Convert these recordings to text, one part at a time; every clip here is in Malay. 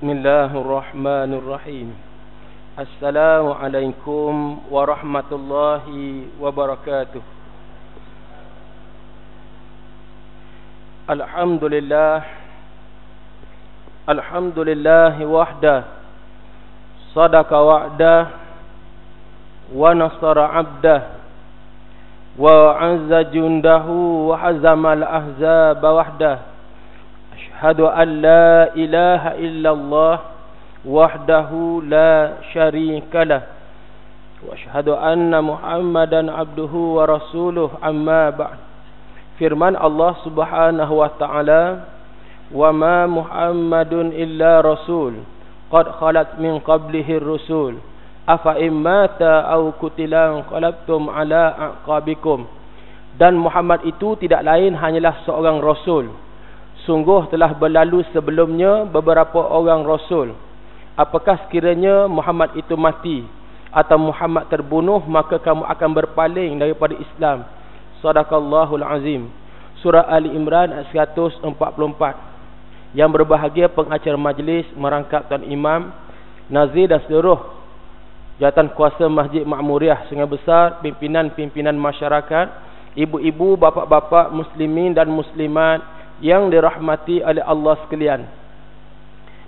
Bismillahirrahmanirrahim. Assalamualaikum warahmatullahi wabarakatuh. Alhamdulillah wahda, sadaqa wa'da, wa nasara 'abdah, wa 'azza jundahu, wa hazama al-ahzaba wahdah. Ashhadu an la ilaha illallah wahdahu la syarika lah, wa ashhadu anna Muhammadan abduhu wa rasuluh, amma ba'd. Firman Allah Subhanahu wa ta'ala, wa ma Muhammadun illa rasul qad khalat min qablihi rusul afa immata aw qutila qalabtum ala aqabikum. Dan Muhammad itu tidak lain hanyalah seorang rasul. Sungguh telah berlalu sebelumnya beberapa orang rasul. Apakah sekiranya Muhammad itu mati atau Muhammad terbunuh, maka kamu akan berpaling daripada Islam. Sadaqallahul azim. Surah Ali Imran ayat 144. Yang berbahagia pengacara majlis, merangkap Tuan Imam, Nazir dan seluruh jawatan kuasa Masjid Ma'muriyah Sungai Besar, pimpinan-pimpinan masyarakat, ibu-ibu, bapa-bapa, muslimin dan muslimat yang dirahmati oleh Allah sekalian.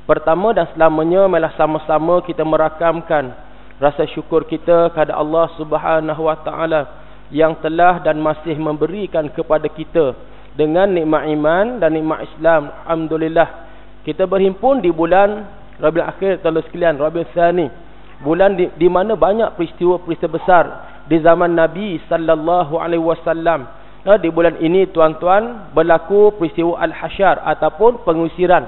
Pertama dan selamanya, marilah sama-sama kita merakamkan rasa syukur kita kepada Allah Subhanahu wa ta'ala yang telah dan masih memberikan kepada kita dengan nikmat iman dan nikmat Islam. Alhamdulillah, kita berhimpun di bulan Rabiul Akhir, tuan sekalian, Rabiul Tsani, bulan di mana banyak peristiwa-peristiwa besar di zaman Nabi sallallahu alaihi wasallam. Di bulan ini, tuan-tuan, berlaku peristiwa Al-Hasyar ataupun pengusiran.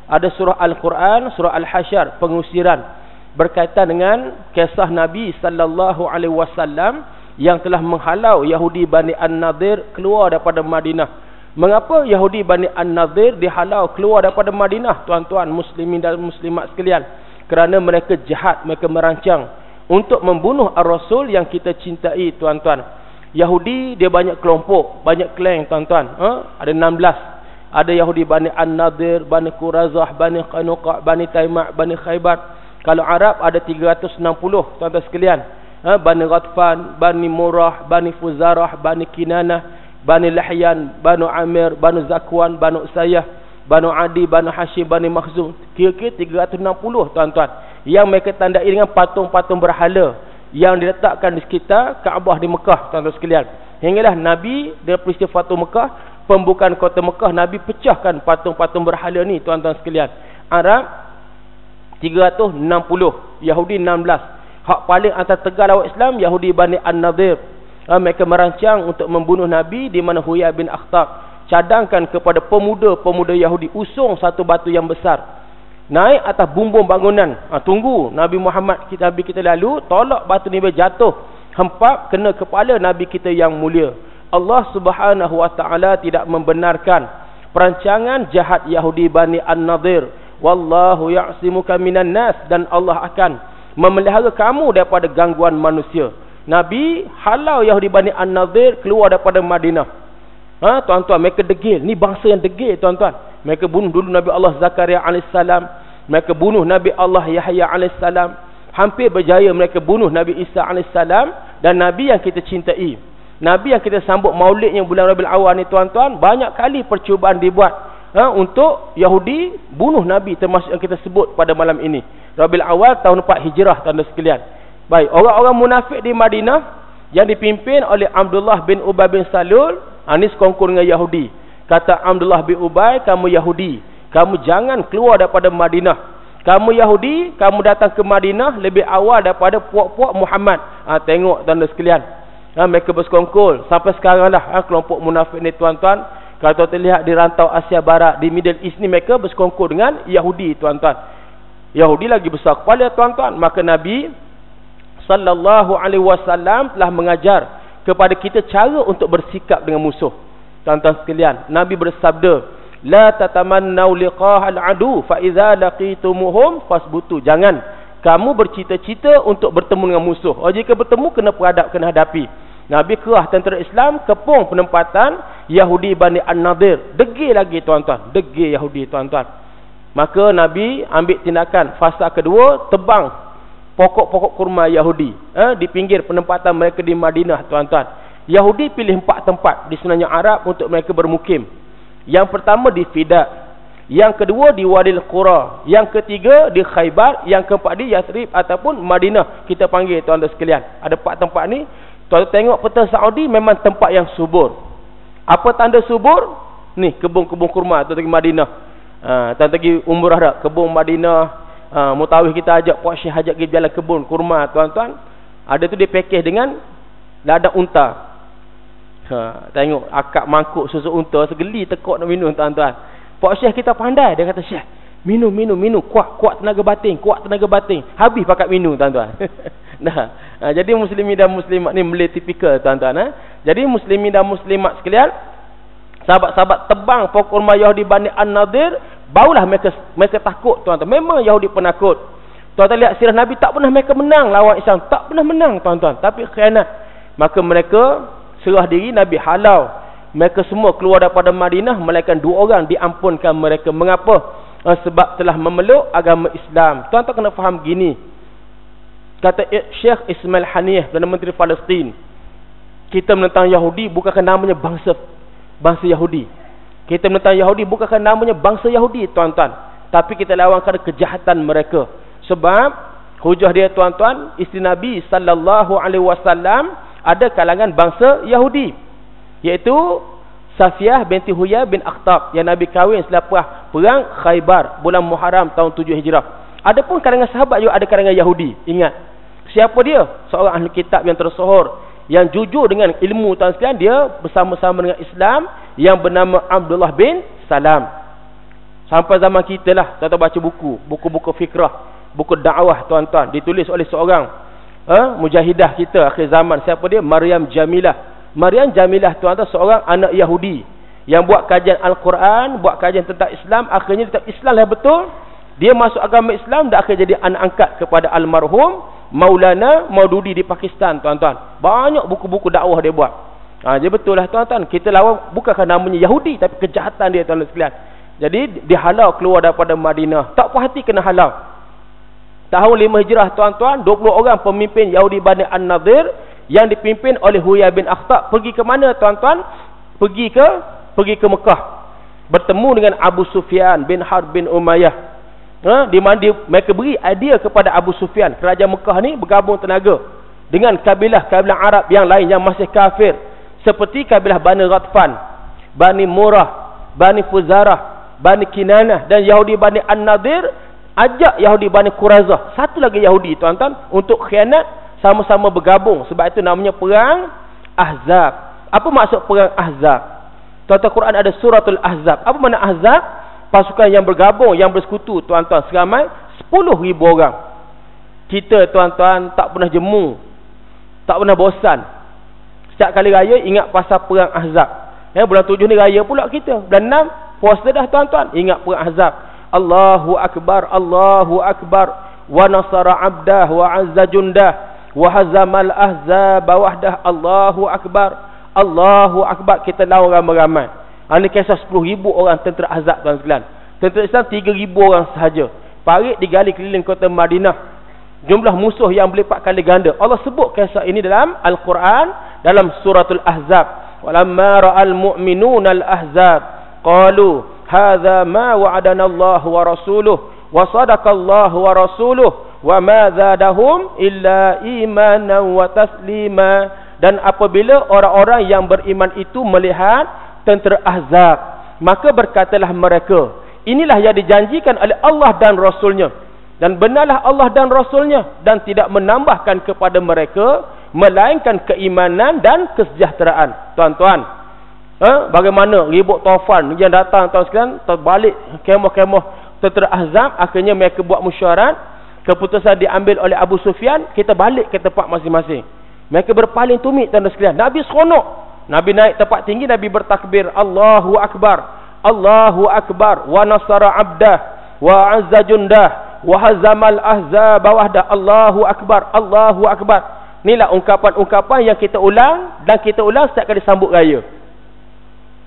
Ada surah Al-Quran, surah Al-Hasyar, pengusiran, berkaitan dengan kisah Nabi sallallahu alaihi wasallam yang telah menghalau Yahudi Bani An-Nadir keluar daripada Madinah. Mengapa Yahudi Bani An-Nadir dihalau keluar daripada Madinah, tuan-tuan muslimin dan muslimat sekalian? Kerana mereka jahat, mereka merancang untuk membunuh Ar-Rasul yang kita cintai, tuan-tuan. Yahudi dia banyak kelompok, banyak klan, tuan-tuan. Ada 16. Ada Yahudi Bani An-Nadir, Bani Qurazah, Bani Qanuqa', Bani Taima', Bani Khaybar. Kalau Arab ada 360, tuan-tuan sekalian. Bani Ghatfan, Bani Murrah, Bani Fuzarah, Bani Kinanah, Bani Lahyan, Bani Amir, Bani Zakwan, Bani Usayyah, Bani Adi, Bani Hashim, Bani Makhzum. Kira-kira 360, tuan-tuan, yang mereka tandai dengan patung-patung berhala yang diletakkan di sekitar Kaabah di Mekah, tuan-tuan sekalian. Hinggalah Nabi dari peristiwa Fatu Mekah, pembukaan kota Mekah, Nabi pecahkan patung-patung berhala ni, tuan-tuan sekalian. Arab 360, Yahudi 16. Hak paling antara tegar lawan Islam, Yahudi Bani An-Nadir. Mereka merancang untuk membunuh Nabi, di mana Huyai bin Akhtab cadangkan kepada pemuda-pemuda Yahudi, usung satu batu yang besar, naik atas bumbung bangunan. Tunggu Nabi Muhammad, Nabi kita lalu, tolak batu ni jatuh, hempap kena kepala Nabi kita yang mulia. Allah Subhanahu wa ta'ala tidak membenarkan perancangan jahat Yahudi Bani An-Nadir. Wallahu ya'simuka minan nas, dan Allah akan memelihara kamu daripada gangguan manusia. Nabi halau Yahudi Bani An-Nadir keluar daripada Madinah. Tuan-tuan, mereka degil. Ni bangsa yang degil, tuan-tuan. Mereka bunuh dulu Nabi Allah Zakaria alaihissalam. Mereka bunuh Nabi Allah Yahya alaihissalam. Hampir berjaya mereka bunuh Nabi Isa alaihissalam. Dan Nabi yang kita cintai, Nabi yang kita sambut maulidnya bulan Rabiul Awal ni, tuan-tuan, banyak kali percubaan dibuat untuk Yahudi bunuh Nabi, termasuk yang kita sebut pada malam ini, Rabiul Awal tahun 4 Hijrah, tuan-tuan sekalian. Baik, orang-orang munafik di Madinah yang dipimpin oleh Abdullah bin Ubay bin Salul, ini sekongkol dengan Yahudi. Kata Abdullah bin Ubay, kamu Yahudi, kamu jangan keluar daripada Madinah. Kamu Yahudi, kamu datang ke Madinah lebih awal daripada puak-puak Muhammad. Tengok, tuan-tuan sekalian. Mereka bersekongkol sampai sekarang lah, kelompok munafik ni, tuan-tuan. Kalau tuan lihat di rantau Asia Barat, di Middle East ni, mereka bersekongkol dengan Yahudi, tuan-tuan. Yahudi lagi besar kepala, tuan-tuan. Maka Nabi sallallahu alaihi wasallam telah mengajar kepada kita cara untuk bersikap dengan musuh, tuan-tuan sekalian. Nabi bersabda, la tatamannau liqa'al adu fa idza laqitumuhum fasbutu. Jangan kamu bercita-cita untuk bertemu dengan musuh. Jika bertemu, kena peradab, kena hadapi. Nabi kerah tentera Islam kepung penempatan Yahudi Bani An-Nadir. Degil lagi, tuan-tuan. Degil Yahudi, tuan-tuan. Maka Nabi ambil tindakan. Fasa kedua, tebang pokok-pokok kurma Yahudi di pinggir penempatan mereka di Madinah, tuan-tuan. Yahudi pilih 4 tempat di semenanjung Arab untuk mereka bermukim. Yang pertama di Fidak, yang kedua di Wadil Qura, yang ketiga di Khaybar, yang keempat di Yathrib ataupun Madinah. Kita panggil tuan-tuan sekalian. Ada 4 tempat ni. Tuan-tuan tengok peta Saudi memang tempat yang subur. Apa tanda subur? Ni kebun-kebun kurma tuan-tuan pergi Madinah. Tuan-tuan pergi umrah dah, kebun Madinah. Mutawif kita ajak, Puak Syekh ajak pergi jalan kebun kurma, tuan-tuan. Ada tu dia package dengan ladang unta. Tengok akak mangkuk susu unta, segeli tekuk nak minum, tuan-tuan. Pak Syekh kita pandai, dia kata, Syekh, minum, kuat tenaga batin, habis pakat minum, tuan-tuan. Jadi muslimin dan muslimat ni boleh tipikal, tuan-tuan. Jadi muslimin dan muslimat sekalian, sahabat-sahabat tebang pokok kurma Yahudi Bani An-Nadir, barulah mereka takut, tuan-tuan. Memang Yahudi penakut. Tuan-tuan lihat sirah Nabi, tak pernah mereka menang lawan Islam, tak pernah menang, tuan-tuan, tapi khianat. Maka mereka serah diri, Nabi halau mereka semua keluar daripada Madinah, melainkan 2 orang diampunkan mereka. Mengapa? Sebab telah memeluk agama Islam. Tuan-tuan kena faham gini, kata Syekh Ismail Haniyeh, Perdana Menteri Palestin, kita menentang Yahudi bukan kerana namanya bangsa Yahudi. Kita menentang Yahudi bukan kerana namanya bangsa Yahudi, tuan-tuan, tapi kita lawan kerana kejahatan mereka. Sebab hujah dia, tuan-tuan, isteri Nabi sallallahu alaihi wasallam ada kalangan bangsa Yahudi, iaitu Safiyah binti Huyai bin Akhtab, yang Nabi kahwin selepas perang Khaybar bulan Muharram tahun 7 Hijrah. Adapun kalangan sahabat juga ada kalangan Yahudi. Ingat, siapa dia? Seorang ahli kitab yang tersohor, yang jujur dengan ilmu, tuan sekalian. Dia bersama-sama dengan Islam, yang bernama Abdullah bin Salam. Sampai zaman kita lah, tuan-tuan baca buku-buku fikrah, buku dakwah, tuan-tuan, ditulis oleh seorang mujahidah kita akhir zaman. Siapa dia? Maryam Jamilah. Maryam Jamilah, tuan-tuan, seorang anak Yahudi yang buat kajian Al-Quran, buat kajian tentang Islam. Akhirnya tetap Islam lah betul. Dia masuk agama Islam dan akhirnya jadi anak angkat kepada almarhum Maulana Maududi di Pakistan, tuan-tuan. Banyak buku-buku dakwah dia buat. Jadi betul lah, tuan-tuan, kita lawan bukan kerana namanya Yahudi, tapi kejahatan dia, tuan-tuan sekalian. Jadi dihalau keluar daripada Madinah. Tak puas hati kena halau. Tahun 5 Hijrah, tuan-tuan, 20 orang pemimpin Yahudi Bani An-Nadir yang dipimpin oleh Huyai bin Akhtab pergi ke mana, tuan-tuan? Pergi ke Mekah, bertemu dengan Abu Sufyan bin Harb bin Umayyah. Di mana mereka beri idea kepada Abu Sufyan, kerajaan Mekah ni bergabung tenaga dengan kabilah-kabilah Arab yang lain yang masih kafir, seperti kabilah Bani Ghatfan, Bani Murrah, Bani Fuzarah, Bani Kinanah, dan Yahudi Bani An-Nadir ajak Yahudi Bani Quraizah, satu lagi Yahudi, tuan-tuan, untuk khianat, sama-sama bergabung. Sebab itu namanya perang Ahzab. Apa maksud perang Ahzab? Tuan-tuan, Quran ada suratul Ahzab. Apa makna Ahzab? Pasukan yang bergabung, yang bersekutu, tuan-tuan, seramai 10,000 orang. Kita, tuan-tuan, tak pernah jemu, tak pernah bosan. Setiap kali raya ingat pasal perang Ahzab. Bulan 7 ni raya pula kita. Bulan 6 puasa dah, tuan-tuan, ingat perang Ahzab. Allahu Akbar, Allahu Akbar, wa nasara abdah, wa azza jundah, wa hazamal ahzab wahdah. Allahu Akbar, Allahu Akbar. Kita lawan ramai-ramai. Ini kisah 10,000 orang tentera Ahzab, tuan sekalian. Tentera Islam 3,000 orang sahaja. Parit digali keliling kota Madinah. Jumlah musuh yang berlipat kali ganda. Allah sebut kisah ini dalam Al-Quran, dalam suratul Ahzab. Walamma ra'al mu'minuna al-ahzab qalu hadza ma wa'adana Allah wa rasuluhu wa sadaqa Allah wa rasuluhu wa ma zadahum illa imanan wa taslima. Dan apabila orang-orang yang beriman itu melihat tentera Ahzab, maka berkatalah mereka, inilah yang dijanjikan oleh Allah dan Rasulnya, dan benarlah Allah dan Rasulnya, dan tidak menambahkan kepada mereka melainkan keimanan dan kesejahteraan. Tuan-tuan, bagaimana ribut Taufan yang datang, tuan sekalian, terbalik kemah-kemah tentera Ahzab. Akhirnya mereka buat mesyuarat, keputusan diambil oleh Abu Sufyan, kita balik ke tempat masing-masing. Mereka berpaling tumit, tuan sekalian. Nabi seronok, Nabi naik tempat tinggi, Nabi bertakbir, Allahu Akbar, Allahu Akbar, wa nasara abdah, wa azza jundah, wa hazamal ahzab wahdah. Allahu Akbar, Allahu Akbar. Inilah ungkapan-ungkapan yang kita ulang, dan kita ulang setiap kali sambut raya.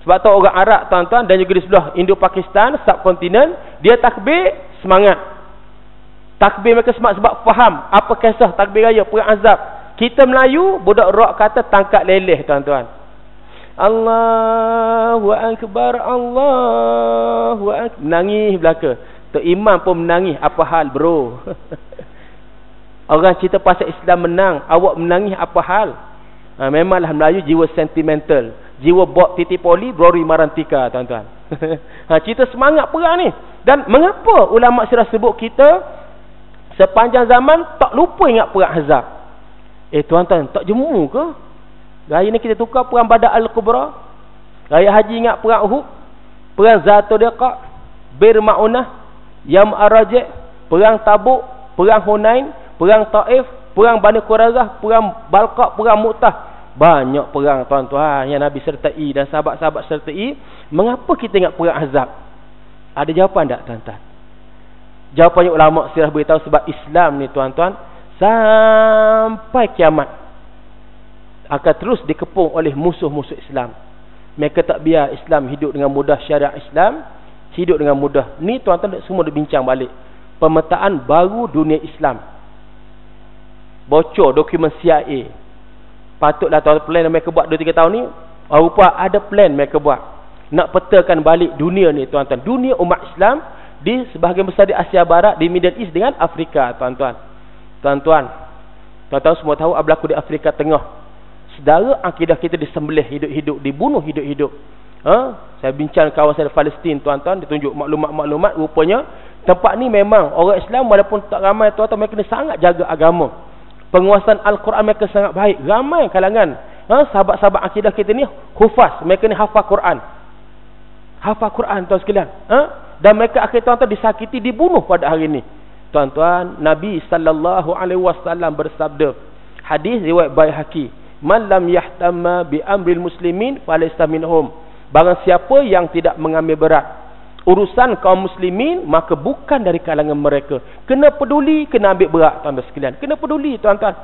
Sebab tu orang Arab tuan-tuan dan juga di sebelah Indo-Pakistan, subkontinen, dia takbir semangat. Takbir mereka semangat sebab faham apa kisah takbir raya perang Ahzab. Kita Melayu, budak rock kata tangkap leleh tuan-tuan. Allahu Akbar, Allahu Akbar. Menangis belaka. Tok Imam pun menangis. Apa hal bro? Orang cerita pasal Islam menang, awak menangis apa hal? Memanglah Melayu jiwa sentimental. Jiwa bot titi poli, brori marantika tuan-tuan. Cerita semangat perang ni. Dan mengapa ulama sirah sebut kita sepanjang zaman tak lupa ingat perang Ahzab? Tuan-tuan, tak jemu ke? Raya ni kita tukar perang Badar Al-Kubra. Raya haji ingat perang Uhud, perang Zatul Riqaq, Bir Ma'unah, Yam Ar-Raji', perang Tabuk, perang Hunain, perang Taif, perang Bani Quraizah, perang Balqa', perang Mu'tah. Banyak perang tuan-tuan yang Nabi sertai dan sahabat-sahabat sertai. Mengapa kita ingat perang Ahzab? Ada jawapan tak tuan-tuan? Jawapannya ulama sirah beritahu sebab Islam ni tuan-tuan sampai kiamat akan terus dikepung oleh musuh-musuh Islam. Mereka tak biar Islam hidup dengan mudah, syariat Islam hidup dengan mudah. Ni tuan-tuan semua dibincang balik. Pemetaan baru dunia Islam. Bocor dokumen CIA. Patutlah tuan plan yang mereka buat 2-3 tahun ni, rupa ada plan mereka buat nak petakan balik dunia ni tuan-tuan. Dunia umat Islam di sebahagian besar di Asia Barat, di Middle East dengan Afrika tuan-tuan. Tuan-tuan semua tahu apa berlaku di Afrika Tengah. Sedara akidah kita disembelih hidup-hidup, dibunuh hidup-hidup. Saya bincang kawasan Palestin tuan-tuan, ditunjuk maklumat-maklumat, rupanya tempat ni memang orang Islam walaupun tak ramai tuan-tuan, mereka ni sangat jaga agama. Penguasaan Al-Quran mereka sangat baik. Ramai kalangan sahabat-sahabat akidah kita ni hufaz, mereka ni hafal Quran. Hafal Quran tuan sekalian. Dan mereka akhir tuan-tuan disakiti, dibunuh pada hari ini. Tuan-tuan, Nabi sallallahu alaihi wasallam bersabda, hadis riwayat Baihaqi, "Man lam yahtamma bi amril muslimin falaysa minhum." Barang siapa yang tidak mengambil berat urusan kaum muslimin, maka bukan dari kalangan mereka. Kena peduli, kena ambil berat tuan-tuan sekalian. Kena peduli tuan-tuan.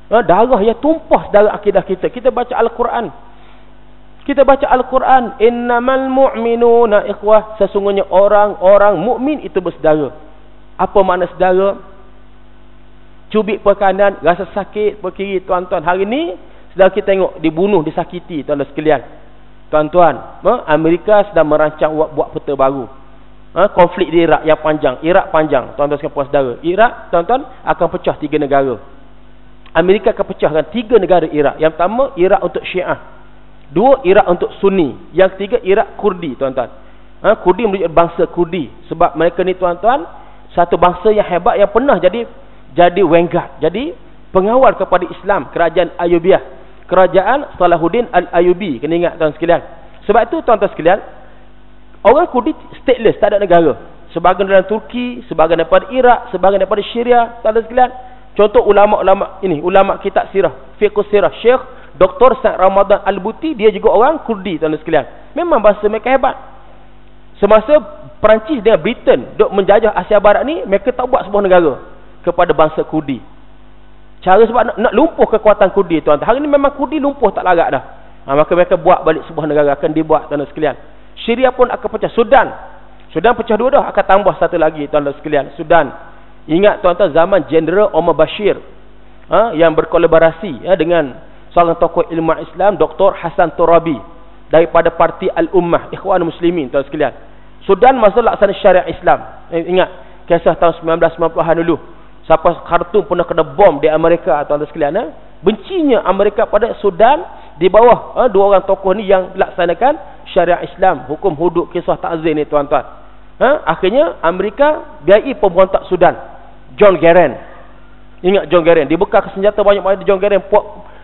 Darah yang tumpah darah akidah kita. Kita baca Al-Quran. Kita baca Al-Quran, innamal mu'minuna ikhwah, sesungguhnya orang-orang mukmin itu bersaudara. Apa makna saudara? Cubit per kanan, rasa sakit per kiri tuan-tuan. Hari ni sedang kita tengok dibunuh, disakiti tuan-tuan sekalian. Tuan-tuan, Amerika sedang merancang buat peta baru. Konflik di Iraq yang panjang. Iraq panjang, tuan-tuan sekalian saudara. Iraq, tuan-tuan, akan pecah 3 negara. Amerika akan pecahkan 3 negara Iraq. Yang pertama, Iraq untuk Syiah. 2, Iraq untuk Sunni. Yang ketiga, Iraq Kurdi, tuan-tuan. Kurdi merujuk bangsa Kurdi. Sebab mereka ni, tuan-tuan, satu bangsa yang hebat yang pernah jadi vanguard, jadi pengawal kepada Islam, kerajaan Ayubiyah. Kerajaan Salahuddin Al-Ayubi. Kena ingat tuan sekalian. Sebab itu tuan-tuan sekalian, orang Kurdi stateless, tak ada negara. Sebahagian dalam Turki, sebahagian daripada Iraq, sebahagian daripada Syria, tuan-tuan sekalian. Contoh ulama-ulama ini, ulama kitab sirah, fiqh sirah, Syekh Dr. Said Ramadan Al-Buti, dia juga orang Kurdi tuan-tuan sekalian. Memang bahasa mereka hebat. Semasa Perancis dengan Britain duk menjajah Asia Barat ni, mereka tak buat sebuah negara kepada bangsa Kurdi. Cara sebab nak lumpuh kekuatan Kurdi tuan-tuan. Hari ni memang Kurdi lumpuh tak larat dah. Maka mereka buat balik sebuah negara, akan dibuat tuan-tuan sekalian. Syria pun akan pecah. Sudan pecah 2 dah, akan tambah satu lagi tuan-tuan sekalian. Sudan. Ingat tuan-tuan zaman Jeneral Omar Bashir yang berkolaborasi dengan seorang tokoh ilmu Islam, Dr. Hassan Turabi daripada Parti Al-Ummah Ikhwan Muslimin tuan-tuan sekalian. Sudan masa laksana syariat Islam. Ingat kisah tahun 1990-an dulu. Sampai Khartoum pernah kena bom di Amerika tuan-tuan sekalian. Bencinya Amerika pada Sudan di bawah 2 orang tokoh ni yang laksanakan syariat Islam, hukum hudud, kisah ta'zir ni tuan-tuan. Akhirnya Amerika biai pemberontak Sudan, John Garang. Ingat John Garang, dibekal senjata banyak-banyak John Garang,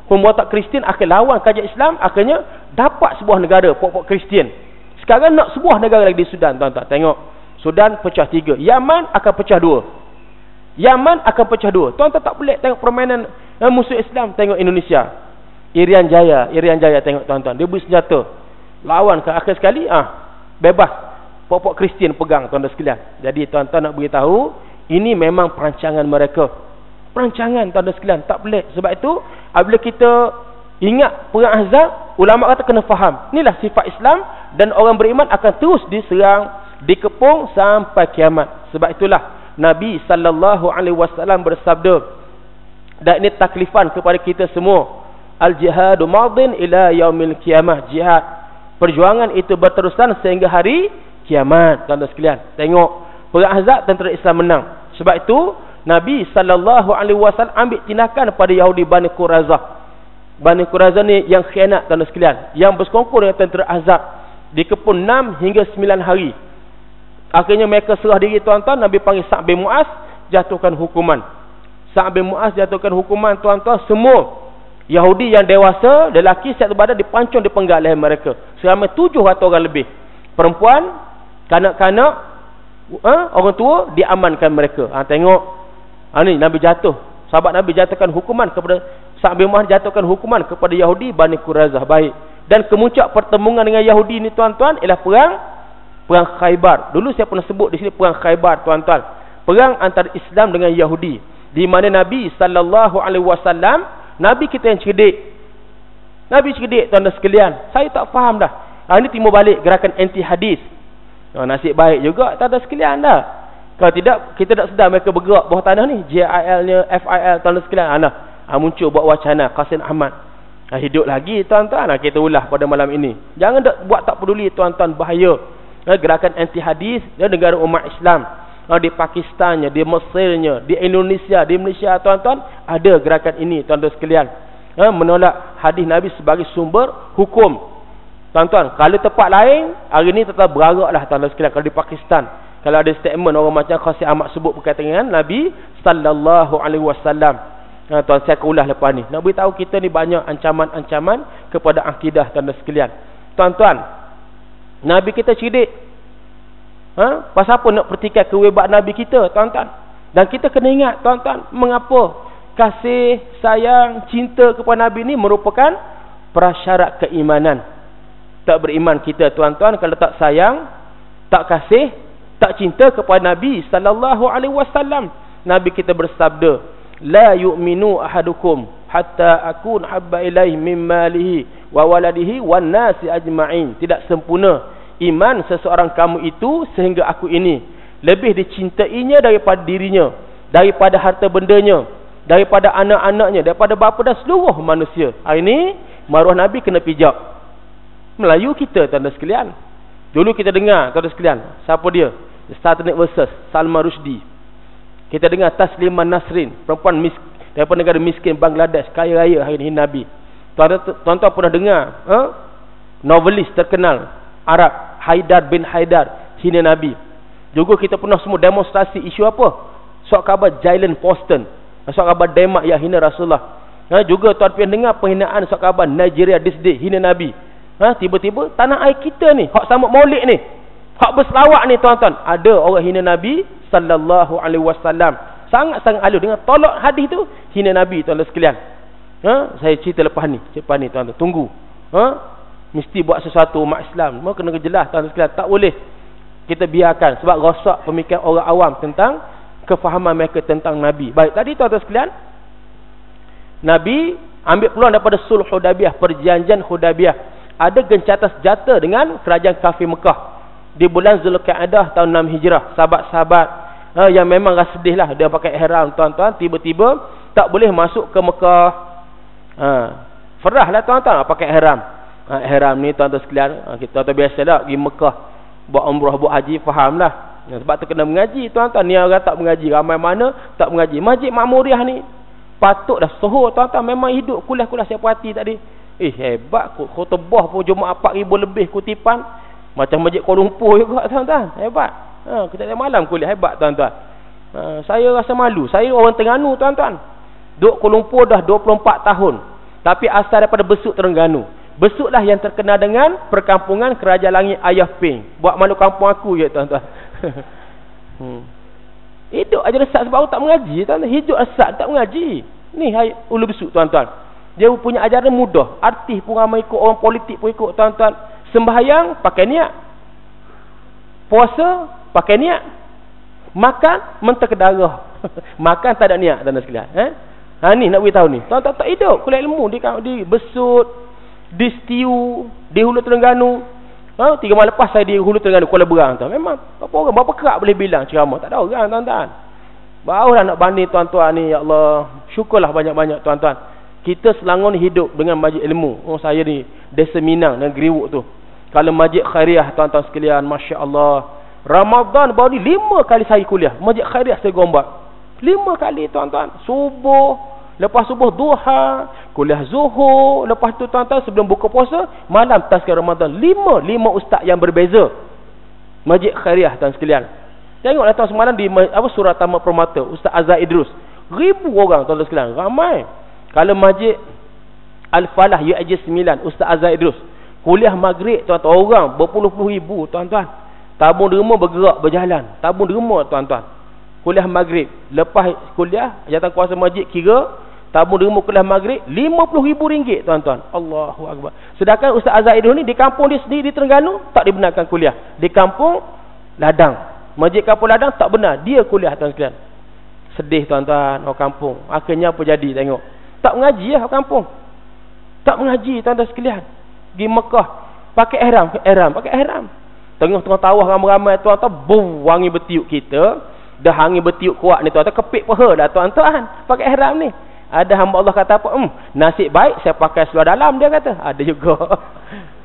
pemberontak Kristian akhir lawan kerajaan Islam, akhirnya dapat sebuah negara pokok Kristian. Sekarang nak sebuah negara lagi di Sudan tuan-tuan. Tengok, Sudan pecah 3, Yaman akan pecah 2. Yaman akan pecah 2. Tuan-tuan tak boleh tengok permainan musuh Islam. Tengok Indonesia, Irian Jaya tengok tuan-tuan, dia beri senjata lawan ke akhir sekali bebas, pokok Kristian pegang tuan-tuan sekalian. Jadi tuan-tuan nak beritahu, ini memang perancangan mereka. Perancangan tuan-tuan sekalian, tak boleh. Sebab itu apabila kita Ingat perang Ahzab, ulama kata kena faham. Inilah sifat Islam, dan orang beriman akan terus diserang, dikepung sampai kiamat. Sebab itulah Nabi SAW bersabda, dan ini taklifan kepada kita semua, al-jihadu madin ila yaumil qiyamah. Jihad, perjuangan itu berterusan sehingga hari kiamat. Tuan-tuan sekalian, tengok perang Ahzab, tentera Islam menang. Sebab itu Nabi SAW ambil tindakan pada Yahudi Bani Quraizah. Bani Quraizah ni yang khianat, tuan-tuan sekalian, yang bersekongkol dengan tentera Ahzab, dikepung 6 hingga 9 hari. Akhirnya mereka serah diri, tuan-tuan. Nabi panggil Sa'd bin Mu'az, jatuhkan hukuman. Sa'd bin Mu'az jatuhkan hukuman, tuan-tuan. Semua Yahudi yang dewasa, lelaki siap berbadan, dipancung, dipenggal leher mereka. Seramai 700 orang lebih. Perempuan, kanak-kanak, orang tua, diamankan mereka. Tengok, ni Nabi jatuh. Sahabat Nabi jatuhkan hukuman kepada Sa'd bin Mu'az, jatuhkan hukuman kepada Yahudi Bani Quraizah. Baik. Dan kemuncak pertemuan dengan Yahudi ni, tuan-tuan, ialah perang Khaybar. Dulu saya pernah sebut di sini perang Khaybar, tuan-tuan. Perang antara Islam dengan Yahudi, di mana Nabi SAW, Nabi kita yang cerdik. Nabi cerdik, tuan-tuan sekalian. Saya tak faham dah. Ini timbul balik gerakan anti hadis. Nasib baik juga, tuan-tuan sekalian dah. Kalau tidak, kita tak sedar mereka bergerak bawah tanah ni. JIL-nya, FIL, tuan-tuan sekalian. Muncul buat wacana Qasim Ahmad. Hidup lagi, tuan-tuan. Kita ulah pada malam ini. Jangan buat tak peduli, tuan-tuan, bahaya. Gerakan anti hadis di negara umat Islam, di Pakistannya, di Mesirnya, di Indonesia, di Malaysia, tuan-tuan, ada gerakan ini, tuan-tuan sekalian. Menolak hadis Nabi sebagai sumber hukum. Tuan-tuan, kalau tempat lain hari ni tetap beraraklah, tuan-tuan sekalian. Kalau di Pakistan, kalau ada statement orang macam Qasim Ahmad sebut berkaitan dengan Nabi SAW, tuan, saya akan ulas lepas ni. Nak beritahu kita ni banyak ancaman-ancaman kepada akidah, tuan-tuan sekalian. Tuan-tuan, Nabi kita cerdik. Pasal apa nak pertikaikan kewebat Nabi kita, tuan-tuan? Dan kita kena ingat, tuan-tuan, mengapa kasih, sayang, cinta kepada Nabi ni merupakan prasyarat keimanan. Tak beriman kita, tuan-tuan, kalau tak sayang, tak kasih, tak cinta kepada Nabi SAW. Nabi kita bersabda, la yu'minu ahadukum hatta akun habba ilaihi min malihi wa waladihi wan nasi ajma'in. Tidak sempurna iman seseorang kamu itu sehingga aku ini lebih dicintainya daripada dirinya, daripada harta bendanya, daripada anak-anaknya, daripada bapa dan seluruh manusia. Hari ini maruah Nabi kena pijak. Melayu kita, tuan-tuan sekalian. Dulu kita dengar, tuan-tuan sekalian, siapa dia? Startnet versus Salman Rushdie. Kita dengar Tasliman Nasrin, perempuan daripada negara miskin Bangladesh, kaya raya, hari ini Nabi. Tuan-tuan pernah dengar novelis terkenal Arab, Haidar bin Haidar, hina Nabi. Juga kita pernah semua demonstrasi isu apa? Surat khabar Jailen Poston, surat khabar Denmark yang hina Rasulullah. Juga tuan pernah dengar penghinaan surat khabar Nigeria this day, hina Nabi. Tiba-tiba tanah air kita ni, hak sambut maulid ni, hak berselawat ni, tuan-tuan, ada orang hina Nabi SAW. Sangat-sangat halus dengan tolak hadis tu, hina Nabi, tuan-tuan sekalian. Saya cerita lepas ni, tuan-tuan, tunggu. Mesti buat sesuatu umat Islam. Semua kena jelas, tuan-tuan sekalian. Tak boleh kita biarkan, sebab rosak pemikiran orang awam tentang kefahaman mereka tentang Nabi. Baik, tadi tuan-tuan sekalian, Nabi ambil peluang daripada Sulh Hudaybiyah, perjanjian Hudaybiyah. Ada gencatan senjata dengan kerajaan kafir Mekah di bulan Zulqa'dah tahun 6 Hijrah. Sahabat-sahabat yang memang rasa sedih lah, dia pakai ihram, tuan-tuan, tiba-tiba tak boleh masuk ke Mekah. Ferah lah, tuan-tuan, pakai ihram. Ihram ni, tuan-tuan sekalian, kita tuan biasa dah pergi Mekah buat umrah, buat haji, faham lah. Sebab tu kena mengaji, tuan-tuan. Ni orang tak mengaji, ramai mana tak mengaji. Masjid Makmuriyah ni patut dah sohor, tuan-tuan. Memang hidup kuliah-kuliah siapa hati tadi. Hebat, khutbah pun Jumaat 4,000 lebih kutipan. Macam Masjid Kuala Lumpur juga, tuan-tuan. Hebat. Kita ada malam kuliah, hebat, tuan-tuan. Saya rasa malu. Saya orang Terengganu, tuan-tuan. Duduk Kuala Lumpur dah 24 tahun. Tapi asal daripada Besut, Terengganu. Besutlah yang terkenal dengan perkampungan Kerajaan Langit Ayah Ping. Buat malu kampung aku je, tuan-tuan. Hidup aja resat sebab aku tak mengaji, tuan-tuan. Hidup resat tak mengaji. Ni Ulu Besut, tuan-tuan. Dia punya ajaran mudah. Artis pun ramai ikut, orang politik pun ikut, tuan-tuan. Sembahyang pakai niat, puasa pakai niat, makan mentah ke darah. Makan tak ada niat, tuan-tuan sekalian. Ni nak beritahu ni. Tuan-tuan tak hidup kuliah ilmu di Besut, di Setiu, di Hulu Terengganu. 3 malam lepas saya di Hulu Terengganu Kuala Berang tu. Memang berapa kerak boleh bilang ceramah. Tak ada orang tuan-tuan. Barulah nak banding tuan-tuan ni, ya Allah. Syukurlah banyak-banyak tuan-tuan. Kita Selangor ni hidup dengan majlis ilmu. Saya ni Desa Minang Negeri Wuk tu. Kalau majlis khairiah tuan-tuan sekalian, Masya Allah. Ramadan baru ni 5 kali saya kuliah. Majlis khairiah saya Gombak. 5 kali tuan-tuan. Subuh, lepas subuh duha, kuliah zuhur, lepas tu tuan-tuan sebelum buka puasa, malam tazkirah Ramadan. 5 ustaz yang berbeza. Majlis khairiah tuan sekalian. Tengoklah tuan semalam di Surah Taman Permata, Ustaz Azhar Idrus. 1000 orang tuan sekalian, ramai. Kalau majlis Al-Falah UIJ 9, Ustaz Azhar Idrus. Kuliah maghrib tuan-tuan, orang berpuluh-puluh ribu tuan-tuan. Tabung derma bergerak berjalan. Tabung derma tuan-tuan. Kuliah maghrib. Lepas kuliah, jawatan kuasa masjid kira tabung derma kuliah maghrib RM50,000 tuan-tuan. Allahu Akbar. Sedangkan Ustaz Azhar Idrus ni di kampung dia sendiri di Terengganu tak dibenarkan kuliah. Di kampung Ladang, masjid kampung Ladang tak benar dia kuliah tuan sekalian. Sedih tuan-tuan orang kampung. Akhirnya apa jadi tengok. Tak mengaji orang kampung. Tak mengaji tuan-tuan sekalian. Pergi Mekah pakai ihram, pakai ihram. Tengah-tengah tawaf ramai-ramai tuan-tuan, wangi bertiup kita. Dah angin bertiup kuat ni tuan-tuan, kepik paha dah tuan-tuan pakai ihram ni. Ada hamba Allah kata apa? Nasib baik saya pakai seluar dalam, dia kata. Ada juga.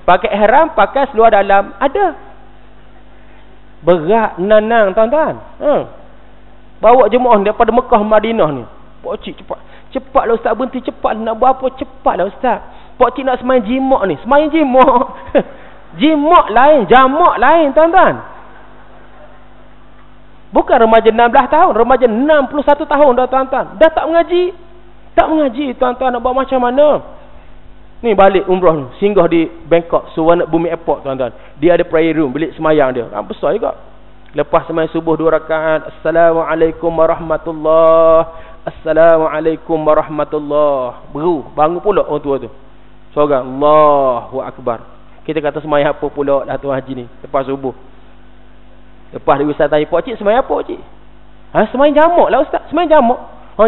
Pakai ihram, pakai seluar dalam, ada. Berat nanang tuan-tuan. Bawa jemaah daripada Mekah Madinah ni. Pak cik cepat. Cepatlah ustaz, berhenti cepat. Nak buat apa? Cepatlah ustaz. Pak cik nak semain jimak ni. Semain jimak. Jimak lain, jamak lain tuan-tuan. Bukan remaja 16 tahun, remaja 61 tahun dah tuan-tuan. Dah tak mengaji. Tak mengaji tuan-tuan, nak buat macam mana? Ni balik umrah ni, singgah di Bangkok, Suvarnabhumi Airport tuan-tuan. Dia ada prayer room, bilik semayang dia. Besar juga. Lepas semayang subuh 2 rakaat, Assalamualaikum warahmatullahi. Assalamualaikum warahmatullahi. Bangun pula orang tua tu. Seorang, Allahu Akbar. Kita kata semayang apa pula lah tuan haji ni lepas subuh. Lepas dia ustaz tanya, Pak cik semayang apa cik? Semayang jamak lah ustaz. Semayang jamak.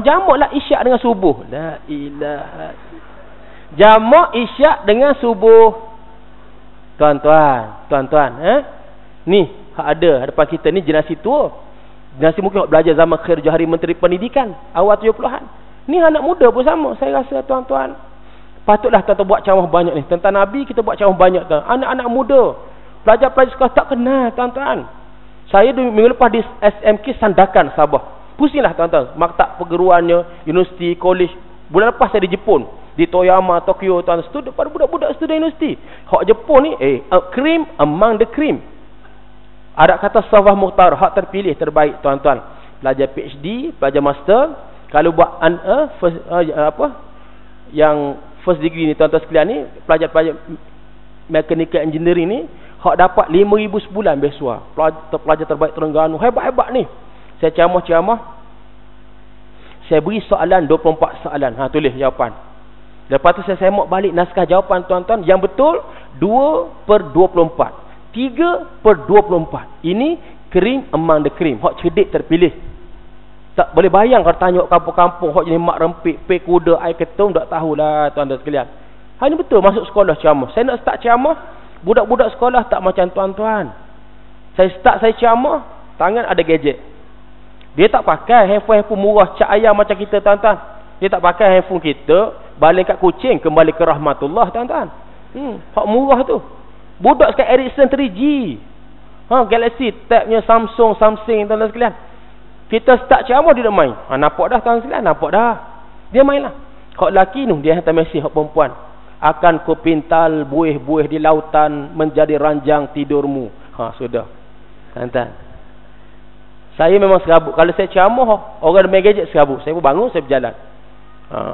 Jamak lah isyak dengan subuh. La ilaha. Jamak isyak dengan subuh. Tuan-tuan, ni ada hadapan kita ni generasi tua. Generasi mungkin belajar zaman Khair Johari Menteri Pendidikan awal 70-an. Ni anak muda pun sama saya rasa tuan-tuan. Patutlah tuan-tuan buat ceramah banyak ni. Tentang Nabi kita buat ceramah banyak tuan. Anak-anak muda, pelajar-pelajar sekolah tak kenal tuan-tuan. Saya minggu lepas di SMK Sandakan Sabah. Pusinglah tuan-tuan. Maktab perguruannya, universiti, college. Bulan lepas saya di Jepun, di Toyama, Tokyo tuan. Student pada budak-budak student universiti. Hak Jepun ni cream among the cream. Ada kata Safah Mukhtar, hak terpilih terbaik tuan-tuan. Pelajar PhD, pelajar master. Kalau buat yang first degree ni tuan-tuan sekalian ni, pelajar-pelajar mechanical engineering ni, hak dapat 5,000 sebulan beasiswa. Pelajar terbaik Terengganu, hebat-hebat ni. Saya ceramah, saya beri soalan 24 soalan. Tulis jawapan. Lepas tu saya semak balik naskah jawapan tuan-tuan. Yang betul 2/24, 3/24. Ini cream among the cream. Hak cerdik terpilih. Tak boleh bayang kalau tanya kampung-kampung hak jenis mak rempik, pek kuda, air ketum, tak tahulah tuan-tuan sekalian. Ini betul masuk sekolah ceramah. Saya nak start ceramah, budak-budak sekolah tak macam tuan-tuan. Saya ceramah, tangan ada gadget. Dia tak pakai handphone murah cak ayam macam kita tuan-tuan. Dia tak pakai handphone kita, balik kat kucing, kembali ke rahmatullah tuan-tuan. Hak murah tu. Budak sekarang Ericsson 3G. Galaxy Tabnya Samsung tuan-tuan sekalian. Kita start ceramah dia dah main. Nampak dah tuan sekalian, nampak dah. Dia main lah. Hak lelaki tu dia hantar mesej hak perempuan. Akan ku pintal buih-buih di lautan menjadi ranjang tidurmu. Sudah. Tuan-tuan. Saya memang serabut. Kalau saya ceramah, orang main gadget serabut. Saya pun bangun, saya berjalan.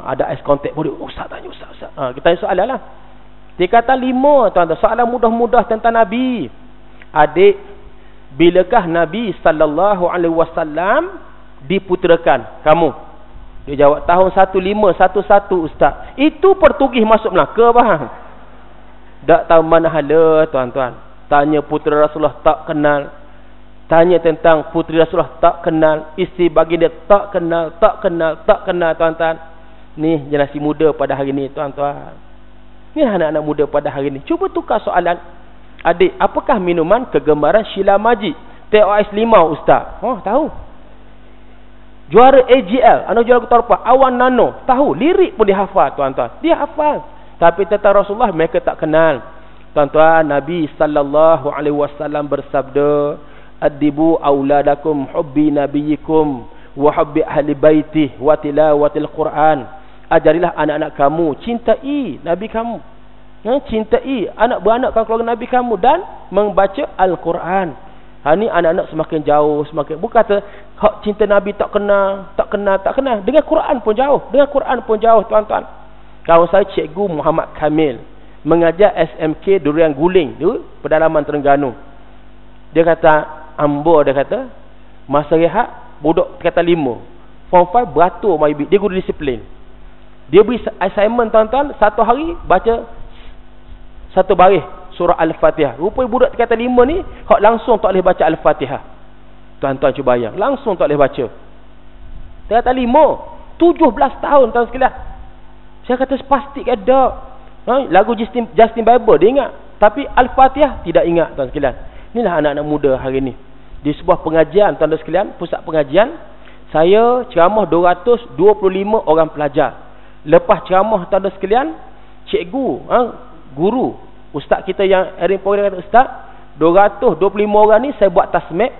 Ada eye contact boleh. Ustaz tanya, Ustaz. Kita tanya soalan lah. Dia kata 5 tuan-tuan. Soalan mudah-mudah tentang Nabi. Adik, bilakah Nabi SAW diputerakan? Kamu? Dia jawab tahun 1511 ustaz. Itu Portugis masuk Melaka bang. Tak tahu mana hala tuan-tuan. Tanya putera Rasulullah tak kenal. Tanya tentang puteri Rasulullah tak kenal. Isteri baginda tak kenal tuan-tuan. Ni generasi muda pada hari ni, tuan-tuan. Ni anak-anak muda pada hari ni. Cuba tukar soalan. Adik, apakah minuman kegemaran Sheila Majid? TOS 5 ustaz. Oh, tahu. Juara AGL, anak juara Ketua Awan Nano, tahu. Lirik pun dia hafal, tuan-tuan. Dia hafal. Tapi tentang Rasulullah mereka tak kenal. Tuan-tuan, Nabi sallallahu alaihi wasallam bersabda, "Adibu auladakum hubbi nabiyikum wa hubbi ahli baitih wa tilawatil Quran." Ajarilah anak-anak kamu cintai Nabi kamu. Cintai anak beranak keluarga Nabi kamu dan membaca Al-Quran. Ni anak-anak semakin jauh, semakin bukan kata hak cinta Nabi tak kena. Dengan Quran pun jauh. Tuan-tuan. Kawan saya Cikgu Muhammad Kamil mengajar SMK Durian Guling tu, pedalaman Terengganu. Dia kata, dia kata, masa rehat budak kata 5. Form 5 beratur mai dia guru disiplin. Dia beri assignment, tuan-tuan, satu hari baca satu baris surah Al-Fatihah. Rupanya budak kata 5 ni hak langsung tak boleh baca Al-Fatihah. Tuan-tuan cuba bayang, langsung tak boleh baca. Dia kata 5, 17 tahun, tuan sekalian. Saya kata sepastik ada. Lagu Justin Bieber dia ingat, tapi Al-Fatihah tidak ingat, tuan sekalian. Inilah anak-anak muda hari ni. Di sebuah pengajian, tuan-tuan sekalian, pusat pengajian, saya ceramah 225 orang pelajar. Lepas ceramah, tuan-tuan sekalian, cikgu, guru, ustaz kita yang Erin Pori kata, ustaz, 225 orang ni saya buat tasmik,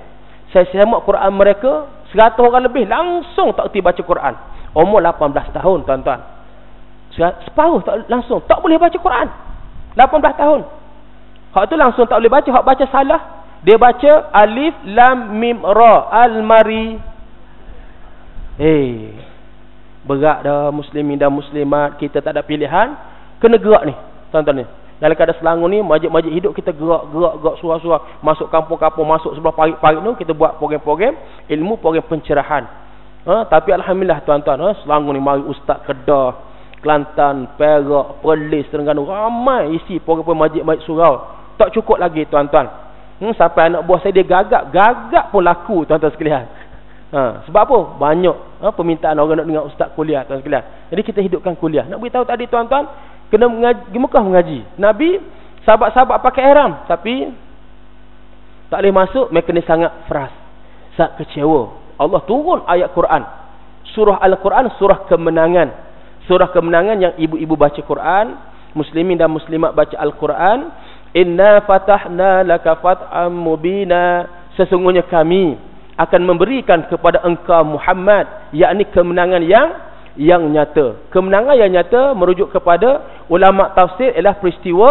saya semak Quran mereka, 100 orang lebih langsung tak erti baca Quran. Umur 18 tahun, tuan-tuan. Separuh langsung tak boleh baca Quran. 18 tahun. Hak tu langsung tak boleh baca, hak baca salah. Dia baca alif lam mim ra al-mari. Berat dah muslimin dan muslimat, kita tak ada pilihan, kena gerak ni, tuan-tuan ni. Dalam keadaan Selangor ni, majlis-majlis hidup kita gerak suara-suara, masuk kampung-kampung, masuk sebelah parit-parit tu, kita buat program-program ilmu, program pencerahan. Tapi alhamdulillah, tuan-tuan, Selangor ni mari ustaz Kedah, Kelantan, Perak, Perlis, Terengganu, ramai isi program majlis-majlis surau. Tak cukup lagi, tuan-tuan. Sampai anak buah saya dia gagak pun laku, tuan-tuan sekalian. Sebab apa? Banyak permintaan orang nak dengar ustaz kuliah, tuan sekalian. Jadi kita hidupkan kuliah. Nak beritahu tadi, tuan-tuan, kena mengaji, Mekah mengaji. Nabi, sahabat-sahabat pakai ihram, tapi tak boleh masuk, mereka ni sangat frust, sangat kecewa. Allah turun ayat Quran, surah Al-Quran, surah kemenangan. Surah kemenangan yang ibu-ibu baca Quran, muslimin dan muslimat baca Al-Quran. Inna fatahna laka fat'am mubina, sesungguhnya kami akan memberikan kepada engkau Muhammad, yakni kemenangan yang nyata. Kemenangan yang nyata merujuk kepada ulama tafsir ialah peristiwa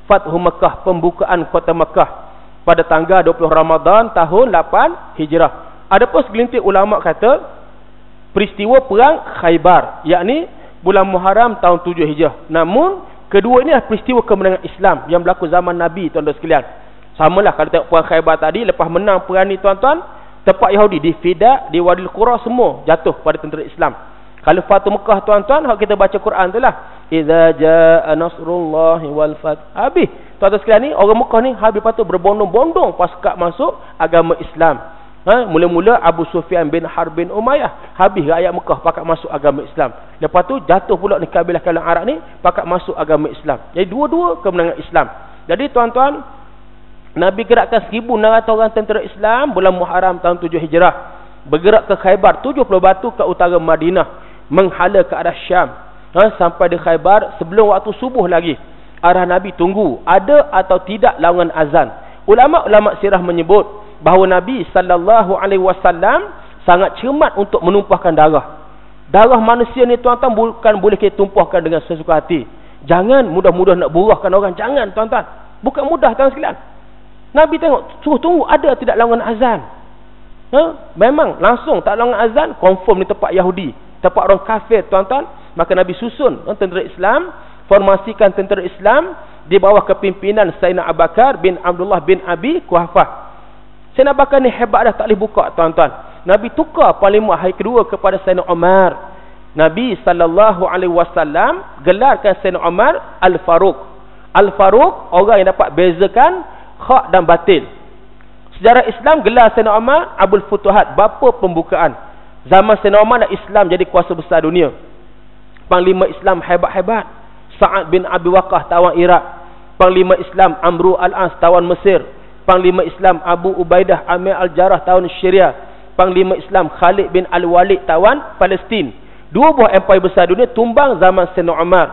Fathu Mekah, pembukaan kota Mekah pada tanggal 20 Ramadan tahun 8 Hijrah. Adapun segelintir ulama kata peristiwa perang Khaybar, yakni bulan Muharram tahun 7 Hijrah. Namun kedua ini adalah peristiwa kemenangan Islam yang berlaku zaman Nabi, tuan-tuan sekalian. Samalah kalau tengok perang Khaybar tadi, lepas menang perang ni, tuan-tuan, tempat Yahudi di Fidak, di Wadil Qura, semua jatuh pada tentera Islam. Kalau Fathu Mekah, tuan-tuan, kalau kita baca Quran tu lah, idza jaa nasrullahi wal fath. Habis, tuan-tuan sekalian ni, orang Mekah ni habis patut berbondong-bondong pasca masuk agama Islam. Mula-mula Abu Sufyan bin Harb bin Umayyah, habis rakyat Mekah pakat masuk agama Islam. Lepas tu jatuh pula ni kabilah-kabilah Arab ni pakat masuk agama Islam. Jadi dua-dua kemenangan Islam. Jadi tuan-tuan, Nabi gerakkan 1,600 orang tentera Islam bulan Muharram tahun 7 Hijrah. Bergerak ke Khaybar, 70 batu ke utara Madinah, menghala ke arah Syam. Sampai di Khaybar sebelum waktu subuh lagi. Arah Nabi tunggu ada atau tidak lawangan azan. Ulama-ulama sirah menyebut bahawa Nabi sallallahu alaihi wasallam sangat cermat untuk menumpahkan darah. Darah manusia ni, tuan-tuan, bukan boleh kita tumpahkan dengan sesuka hati. Jangan mudah-mudah nak buruhkan orang, jangan, tuan-tuan. Bukan mudah, tuan sekalian. Nabi tengok, suruh tunggu ada tidak lawangan azan. Memang langsung tak lawangan azan, confirm ni tempat Yahudi, tempat orang kafir, tuan-tuan. Maka Nabi susun tentera Islam, formasikan tentera Islam di bawah kepimpinan Sayyidina Abu Bakar bin Abdullah bin Abi Quhafah. Sayyidina Abu Bakar ni hebat dah, tak boleh buka, tuan-tuan. Nabi tukar panglima hari kedua kepada Sayyidina Umar. Nabi sallallahu alaihi wasallam gelarkan Sayyidina Umar Al-Faruq. Al-Faruq, orang yang dapat bezakan hak dan batil. Sejarah Islam gelar Sayyidina Umar Abul Futuhat, bapa pembukaan. Zaman Sayyidina Umar Islam jadi kuasa besar dunia. panglima Islam hebat-hebat. Sa'ad bin Abi Waqqas tawan Iraq. Panglima Islam Amru al-As tawan Mesir. Panglima Islam Abu Ubaidah Amir al-Jarrah tawan Syria. Panglima Islam Khalid bin Al-Walid tawan Palestin. Dua buah empire besar dunia tumbang zaman Sayyidina Umar.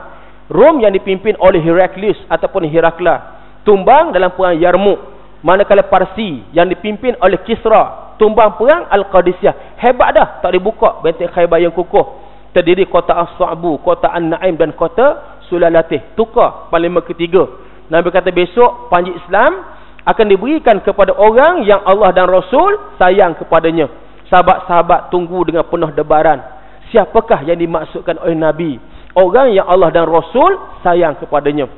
Rom yang dipimpin oleh Heraklius ataupun Herakla tumbang dalam perang Yarmouk. Manakala Parsi yang dipimpin oleh Kisra tumbang perang Al-Qadisiyah. Hebat dah, tak dibuka benteng Khaybar yang kukuh. Terdiri kota As-Sa'bu, kota An-Naim dan kota Sulalatih. Tukar panglima ketiga. Nabi kata besok panji Islam akan diberikan kepada orang yang Allah dan Rasul sayang kepadanya. Sahabat-sahabat tunggu dengan penuh debaran. Siapakah yang dimaksudkan oleh Nabi? Orang yang Allah dan Rasul sayang kepadanya.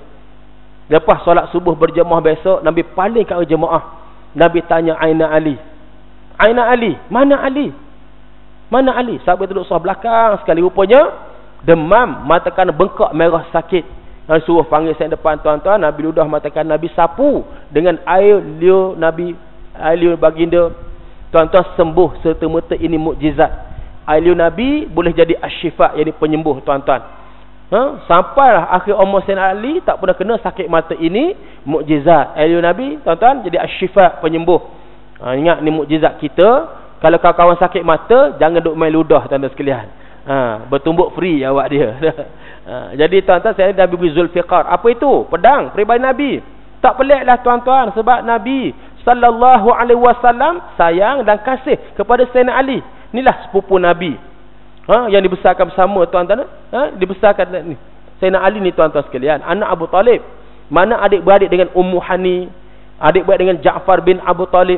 Lepas solat subuh berjemaah besok, Nabi paling kat jemaah. Nabi tanya Aina Ali. Aina Ali? Mana Ali? Mana Ali? Sahabat duduk sebelah belakang sekali. Rupanya demam, mata kanan bengkak merah sakit. Nabi suruh panggil saya depan tuan-tuan. Nabi ludah mata kanan, Nabi sapu dengan air liur Nabi, air liur baginda. Tuan-tuan sembuh serta-merta. Ini mukjizat. Air liur Nabi boleh jadi asyifa, yang penyembuh tuan-tuan. Sampailah akhir umur Sayyidina Ali tak pernah kena sakit mata. Ini mukjizat. Air liur Nabi tuan-tuan jadi asyifa, penyembuh. Ingat ni mukjizat kita. Kalau kawan-kawan sakit mata, jangan duk main ludah tuan-tuan sekalian. Bertumbuk free awak dia. Jadi tuan-tuan, saya Nabi beri Zulfiqar. Apa itu? Pedang peribadi Nabi. Tak peliklah tuan-tuan, sebab Nabi sallallahu alaihi wasallam sayang dan kasih kepada Sayyidina Ali. Inilah sepupu Nabi. Yang dibesarkan bersama tuan-tuan. Dibesarkan ni. Sayyidina Ali ni tuan-tuan sekalian, anak Abu Talib. Mana adik-beradik dengan Ummu Hani, adik-beradik dengan Ja'far bin Abu Talib,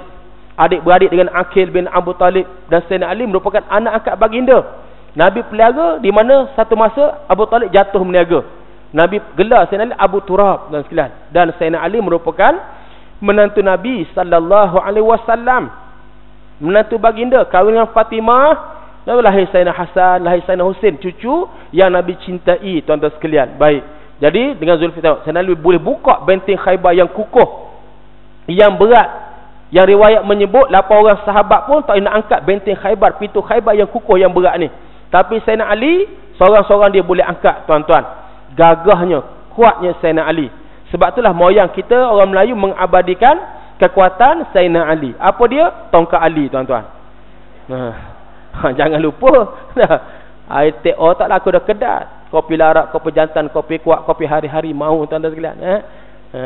adik-beradik dengan Aqil bin Abu Talib. Dan Sayyidina Ali merupakan anak angkat baginda. Nabi pelihara di mana satu masa Abu Talib jatuh meniaga. Nabi gelar Sayyidina Ali Abu Turab dan sekalian. Dan Sayyidina Ali merupakan menantu Nabi sallallahu alaihi wasallam. Menantu baginda, kahwin dengan Fatimah. Lalu lahir Sayyidina Hasan, lahir Sayyidina Husain, cucu yang Nabi cintai tuan-tuan sekalian. Baik. Jadi dengan Zulfiqar, Sayyidina Ali boleh buka benteng Khaybar yang kukuh, yang berat. Yang riwayat menyebut 8 orang sahabat pun tak nak angkat benteng Khaybar, pintu Khaybar yang kukuh yang berat ni. Tapi Sayyidina Ali seorang-seorang dia boleh angkat tuan-tuan. Gagahnya, kuatnya Sayyidina Ali. Sebab itulah moyang kita orang Melayu mengabadikan kekuatan Sayyidina Ali. Apa dia? Tongkat Ali tuan-tuan. Jangan lupa. Air teh tak laku dah kedat. Kopi larak, kopi jantan, kopi kuat, kopi hari-hari mahu tuan-tuan sekalian.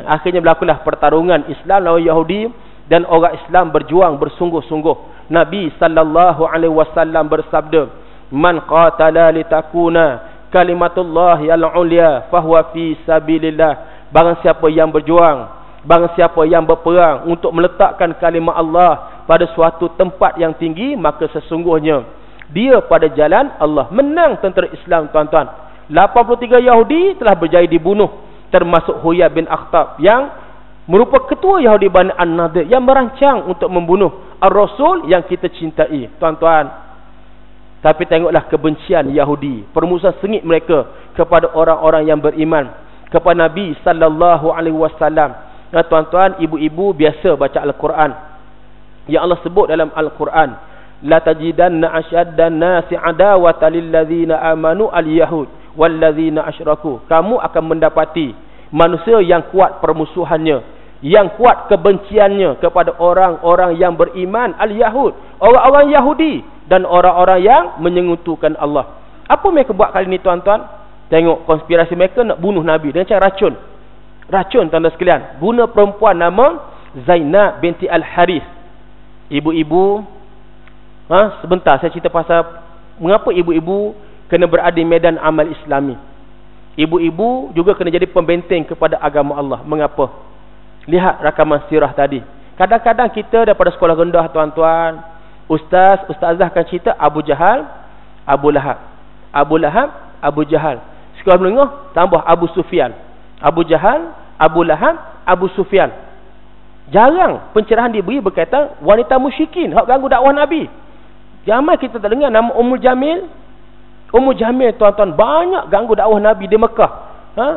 Akhirnya berlakulah pertarungan Islam lawan Yahudi. Dan orang Islam berjuang bersungguh-sungguh. Nabi sallallahu alaihi wasallam bersabda, "Man qatala litakuna kalimatullah al-ulya fahuwa fi sabilillah." Barang siapa yang berjuang, barang siapa yang berperang untuk meletakkan kalimah Allah pada suatu tempat yang tinggi, maka sesungguhnya dia pada jalan Allah. Menang tentera Islam tuan-tuan. 83 Yahudi telah berjaya dibunuh, termasuk Huyai bin Akhtab yang merupakan ketua Yahudi Bani An-Nadir yang merancang untuk membunuh Ar-Rasul yang kita cintai tuan-tuan. Tapi tengoklah kebencian Yahudi, permusuhan sengit mereka kepada orang-orang yang beriman, kepada Nabi sallallahu alaihi wasallam. Nah tuan-tuan, ibu-ibu biasa baca Al-Quran. Yang Allah sebut dalam Al-Quran, la tajidanna asyaddan nasi adawatan lil ladzina amanu al-yahud wal ladzina asyraku. Kamu akan mendapati manusia yang kuat permusuhannya, yang kuat kebenciannya kepada orang-orang yang beriman, al-Yahud, orang-orang Yahudi dan orang-orang yang menyengutukan Allah. Apa mereka buat kali ini tuan-tuan? Tengok konspirasi mereka nak bunuh Nabi dengan cara racun. Racun tuan-tuan sekalian. Guna perempuan nama Zainab binti Al-Harith. Ibu-ibu, sebentar saya cerita pasal mengapa ibu-ibu kena berada di medan amal Islami. Ibu-ibu juga kena jadi pembenteng kepada agama Allah. Mengapa? Lihat rakaman sirah tadi. Kadang-kadang kita daripada sekolah rendah tuan-tuan, ustazah akan cerita Abu Jahal, Abu Lahab. Abu Lahab, Abu Jahal. Sekolah menengah tambah Abu Sufyan. Abu Jahal, Abu Lahab, Abu Sufyan. Jarang pencerahan diberi berkaitan wanita musyrikin hak ganggu dakwah Nabi. Jamai kita tak dengar nama Ummul Jamil. Ummul Jamil tuan-tuan banyak ganggu dakwah Nabi di Mekah.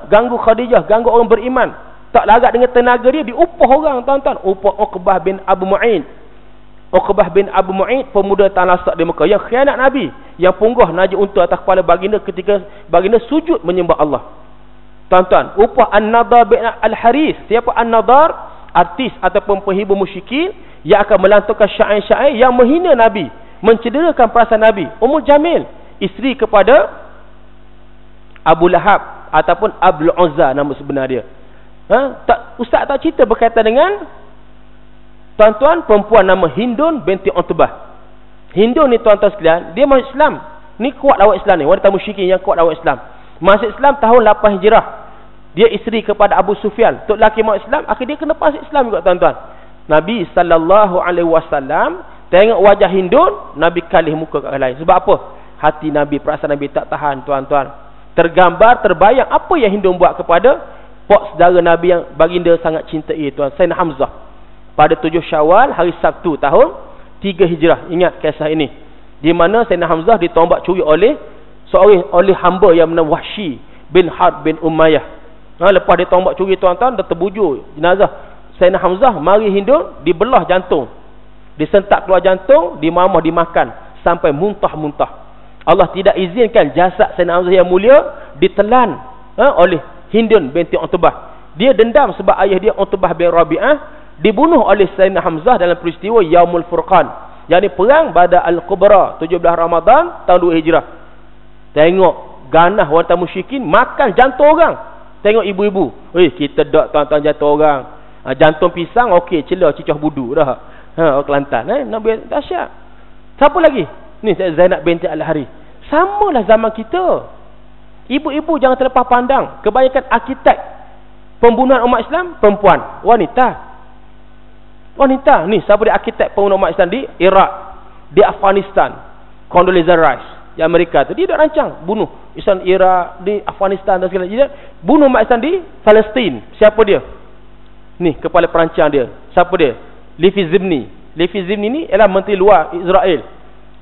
Ganggu Khadijah, ganggu orang beriman. Tak larat dengan tenaga dia diupah orang tuan-tuan. Upah Uqbah bin Abu Mu'in. Uqbah bin Abu Mu'id, pemuda Talasak di Mekah, yang khianat Nabi, yang punggah naji unta atas kepala baginda ketika baginda sujud menyembah Allah. Tuan-tuan, upah An-Nadar bin Al-Harith. Siapa An-Nadar? Artis ataupun penghibur musyrikin yang akan melanturkan syair-syair yang menghina Nabi, mencederakan perasaan Nabi. Ummul Jamil, isteri kepada Abu Lahab ataupun Abdul Uzza nama sebenar dia. Ustaz tak cerita berkaitan dengan tuan-tuan perempuan nama Hindun binti Utbah. Hindun ni tuan-tuan sekalian, dia masuk Islam. Ni kuat lawan Islam ni, wanita musyrikin yang kuat lawan Islam. Masuk Islam tahun 8 Hijrah. Dia isteri kepada Abu Sufyan. Tok lelaki masuk Islam, akhirnya dia kena masuk Islam juga tuan-tuan. Nabi SAW tengok wajah Hindun, Nabi kalih muka kat lain. Sebab apa? Hati Nabi, perasaan Nabi tak tahan tuan-tuan. Tergambar, terbayang apa yang Hindun buat kepada pak saudara Nabi yang baginda sangat cintai tuan, Sayyidina Hamzah. Pada 7 Syawal, hari Sabtu tahun 3 Hijrah. Ingat kisah ini. Di mana Sayyidina Hamzah ditombak curi oleh hamba yang bernama Wahsy bin Harb bin Umayyah. Lepas ditombak curi tuan-tuan, dah terbujur jenazah Sayyidina Hamzah, mari Hindun dibelah jantung. Disentak keluar jantung, dimamah, dimakan sampai muntah-muntah. Allah tidak izinkan jasad Sayyidina Hamzah yang mulia ditelan oleh Hindun binti Utbah. Dia dendam sebab ayah dia Utbah bin Rabi'ah dibunuh oleh Sayyidina Hamzah dalam peristiwa Yaumul Furqan, yakni perang Badar Al-Kubra 17 Ramadan tahun 2 Hijrah. Tengok ganah wanita musyrikin makan jantung orang. Tengok ibu-ibu, kita dak tuan-tuan jantung orang. Jantung pisang okey, celah cicah budu dah. Orang Kelantan Nabi dahsyat. Siapa lagi? Ni Zainab binti Al-Harith. Samalah zaman kita. Ibu-ibu jangan terlepas pandang, kebanyakan arkitek pembunuhan umat Islam perempuan, wanita. Ni siapa dia arkitek pembunuhan umat Islam di Iraq, di Afghanistan? Condoleezza Rice di Amerika tu, dia dah rancang bunuh Islam Iraq, di Afghanistan dan segala. Dia bunuh umat Islam di Palestin. Siapa dia? Ni kepala perancang dia. Siapa dia? Levi Zimni. Levi Zimni ni ialah menteri luar Israel.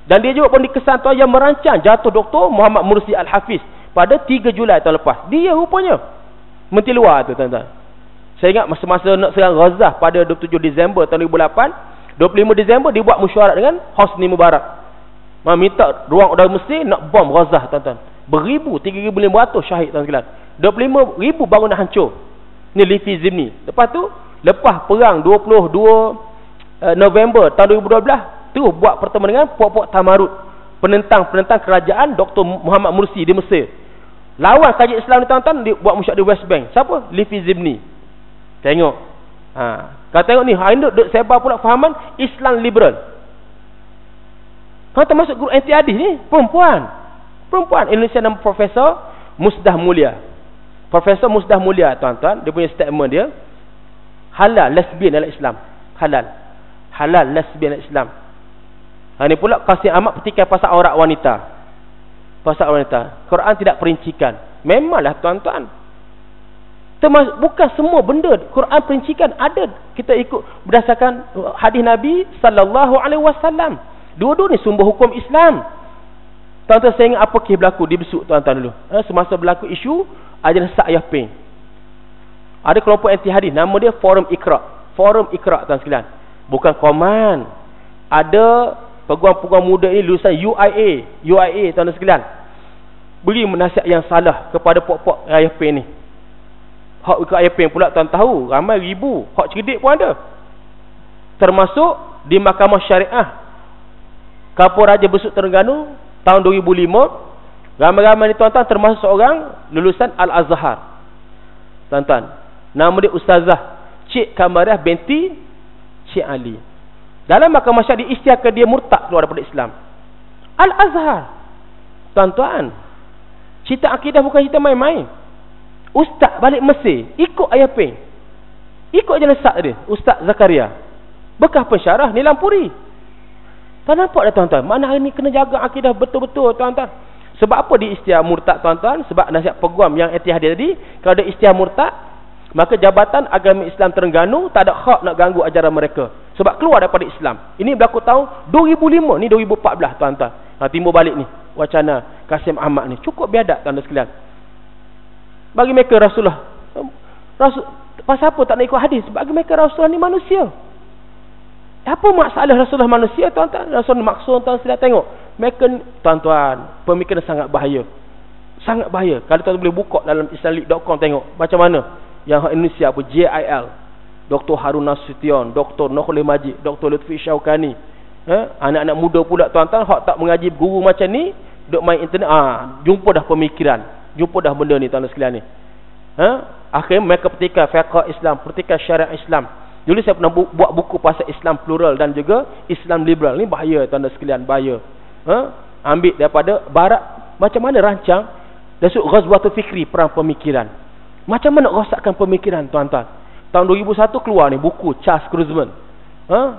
Dan dia juga pun dikesan tuan yang merancang jatuh Dr. Muhammad Mursi Al-Hafiz pada 3 Julai tahun lepas. Dia rupanya menteri luar tu tuan-tuan. Saya ingat masa-masa nak serang Gaza pada 27 Disember tahun 2008, 25 Disember dia buat mesyuarat dengan Hosni Mubarak. Minta ruang udara Mesir nak bom Gaza tuan-tuan. Beribu, 3,500 syahid tuan-tuan. 25,000 bangunan hancur. Ni Levi Zimni. Lepas tu, lepas perang 22 November tahun 2012, terus buat pertemuan dengan puak-puak Tamarut, penentang kerajaan Dr. Muhammad Mursi di Mesir. Lawan kajian Islam ni tuan-tuan, dia buat mesyuarat di West Bank. Siapa? Levi Zimni. Tengok. Kalau tengok ni, duk sebar pula fahaman Islam liberal. Kalau termasuk guru anti hadis ni, perempuan Indonesia nama Profesor Musdah Mulia. Profesor Musdah Mulia tuan-tuan, dia punya statement dia, halal lesbian dalam Islam. Halal lesbian dalam Islam. Ini pula Qasim Ahmad petikai pasal aurat wanita. Quran tidak perincikan. Memanglah tuan-tuan, bukan semua benda Quran perincikan ada. Kita ikut berdasarkan hadis Nabi sallallahu alaihi wasallam. Dua-dua ni sumber hukum Islam. Tuan-tuan, saya ingat apa kes berlaku di Besuk tuan-tuan dulu. Semasa berlaku isu ajaran Sa'yah Pin. Ada kelompok anti hadis, nama dia Forum Iqra tuan sekalian. Bukan Koman. Ada peguam-peguam muda ini lulusan UIA tuan sekalian. Beri nasihat yang salah kepada pok-pok Ayah Pin ni. Hak ikut Ayah Pin pula tuan tahu, ramai ribu. Hak cerdik pun ada. Termasuk di Mahkamah Syariah Kapol Raja Besuk Terengganu tahun 2005, ramai-ramai ni tuan-tuan termasuk seorang lulusan Al-Azhar. Tuan-tuan, nama dia Ustazah Cik Kamariah binti Cik Ali. Dalam mahkamah syariah diisytiharkan dia murtad keluar daripada Islam. Al-Azhar. Tuan-tuan, cerita akidah bukan cerita main-main. Ustaz balik Mesir, ikut Ayah Pin, ikut jalan sak dia, Ustaz Zakaria, bekas pensyarah Nilampuri. Tak nampak dah tuan-tuan, mana hari ni kena jaga akidah betul-betul tuan-tuan. Sebab apa dia isytihar murtad tuan-tuan? Sebab nasihat peguam yang isytihar tadi, kalau ada isytihar murtad, maka Jabatan Agama Islam Terengganu tak ada hak nak ganggu ajaran mereka. Sebab keluar daripada Islam. Ini berlaku tahun 2005, ni 2014 tuan-tuan. Timbul balik ni wacana Qasim Ahmad ni. Cukup biadab tuan-tuan sekalian. Bagi mereka Rasul, pasal apa tak nak ikut hadis? Bagi mereka Rasulullah ni manusia. Apa masalah Rasulullah manusia, tuan-tuan? Rasulullah maksud tuan sila tengok. Mereka, tuan-tuan, pemikiran sangat bahaya. Sangat bahaya. Kalau tuan boleh buka dalam islamleague.com tengok macam mana yang Indonesia apa JIL, Dr. Harun Nasution, Dr. Nurul Majid, Dr. Lutfi Syaukani, anak-anak muda pula tuan-tuan hak tak mengaji guru macam ni, duk main internet, jumpa dah pemikiran, jumpa dah benda ni tuan-tuan sekalian ni. Akhirnya mereka petikan fiqh Islam, petikan syariat Islam. Dulu saya pernah buat buku pasal Islam plural dan juga Islam liberal. Ni bahaya tuan-tuan sekalian, bahaya. Ambil daripada barat, macam mana rancang dasuk ghazwatul fikri, perang pemikiran. Macam mana rosakkan pemikiran, tuan-tuan. Tahun 2001 keluar ni buku Charles Krugman.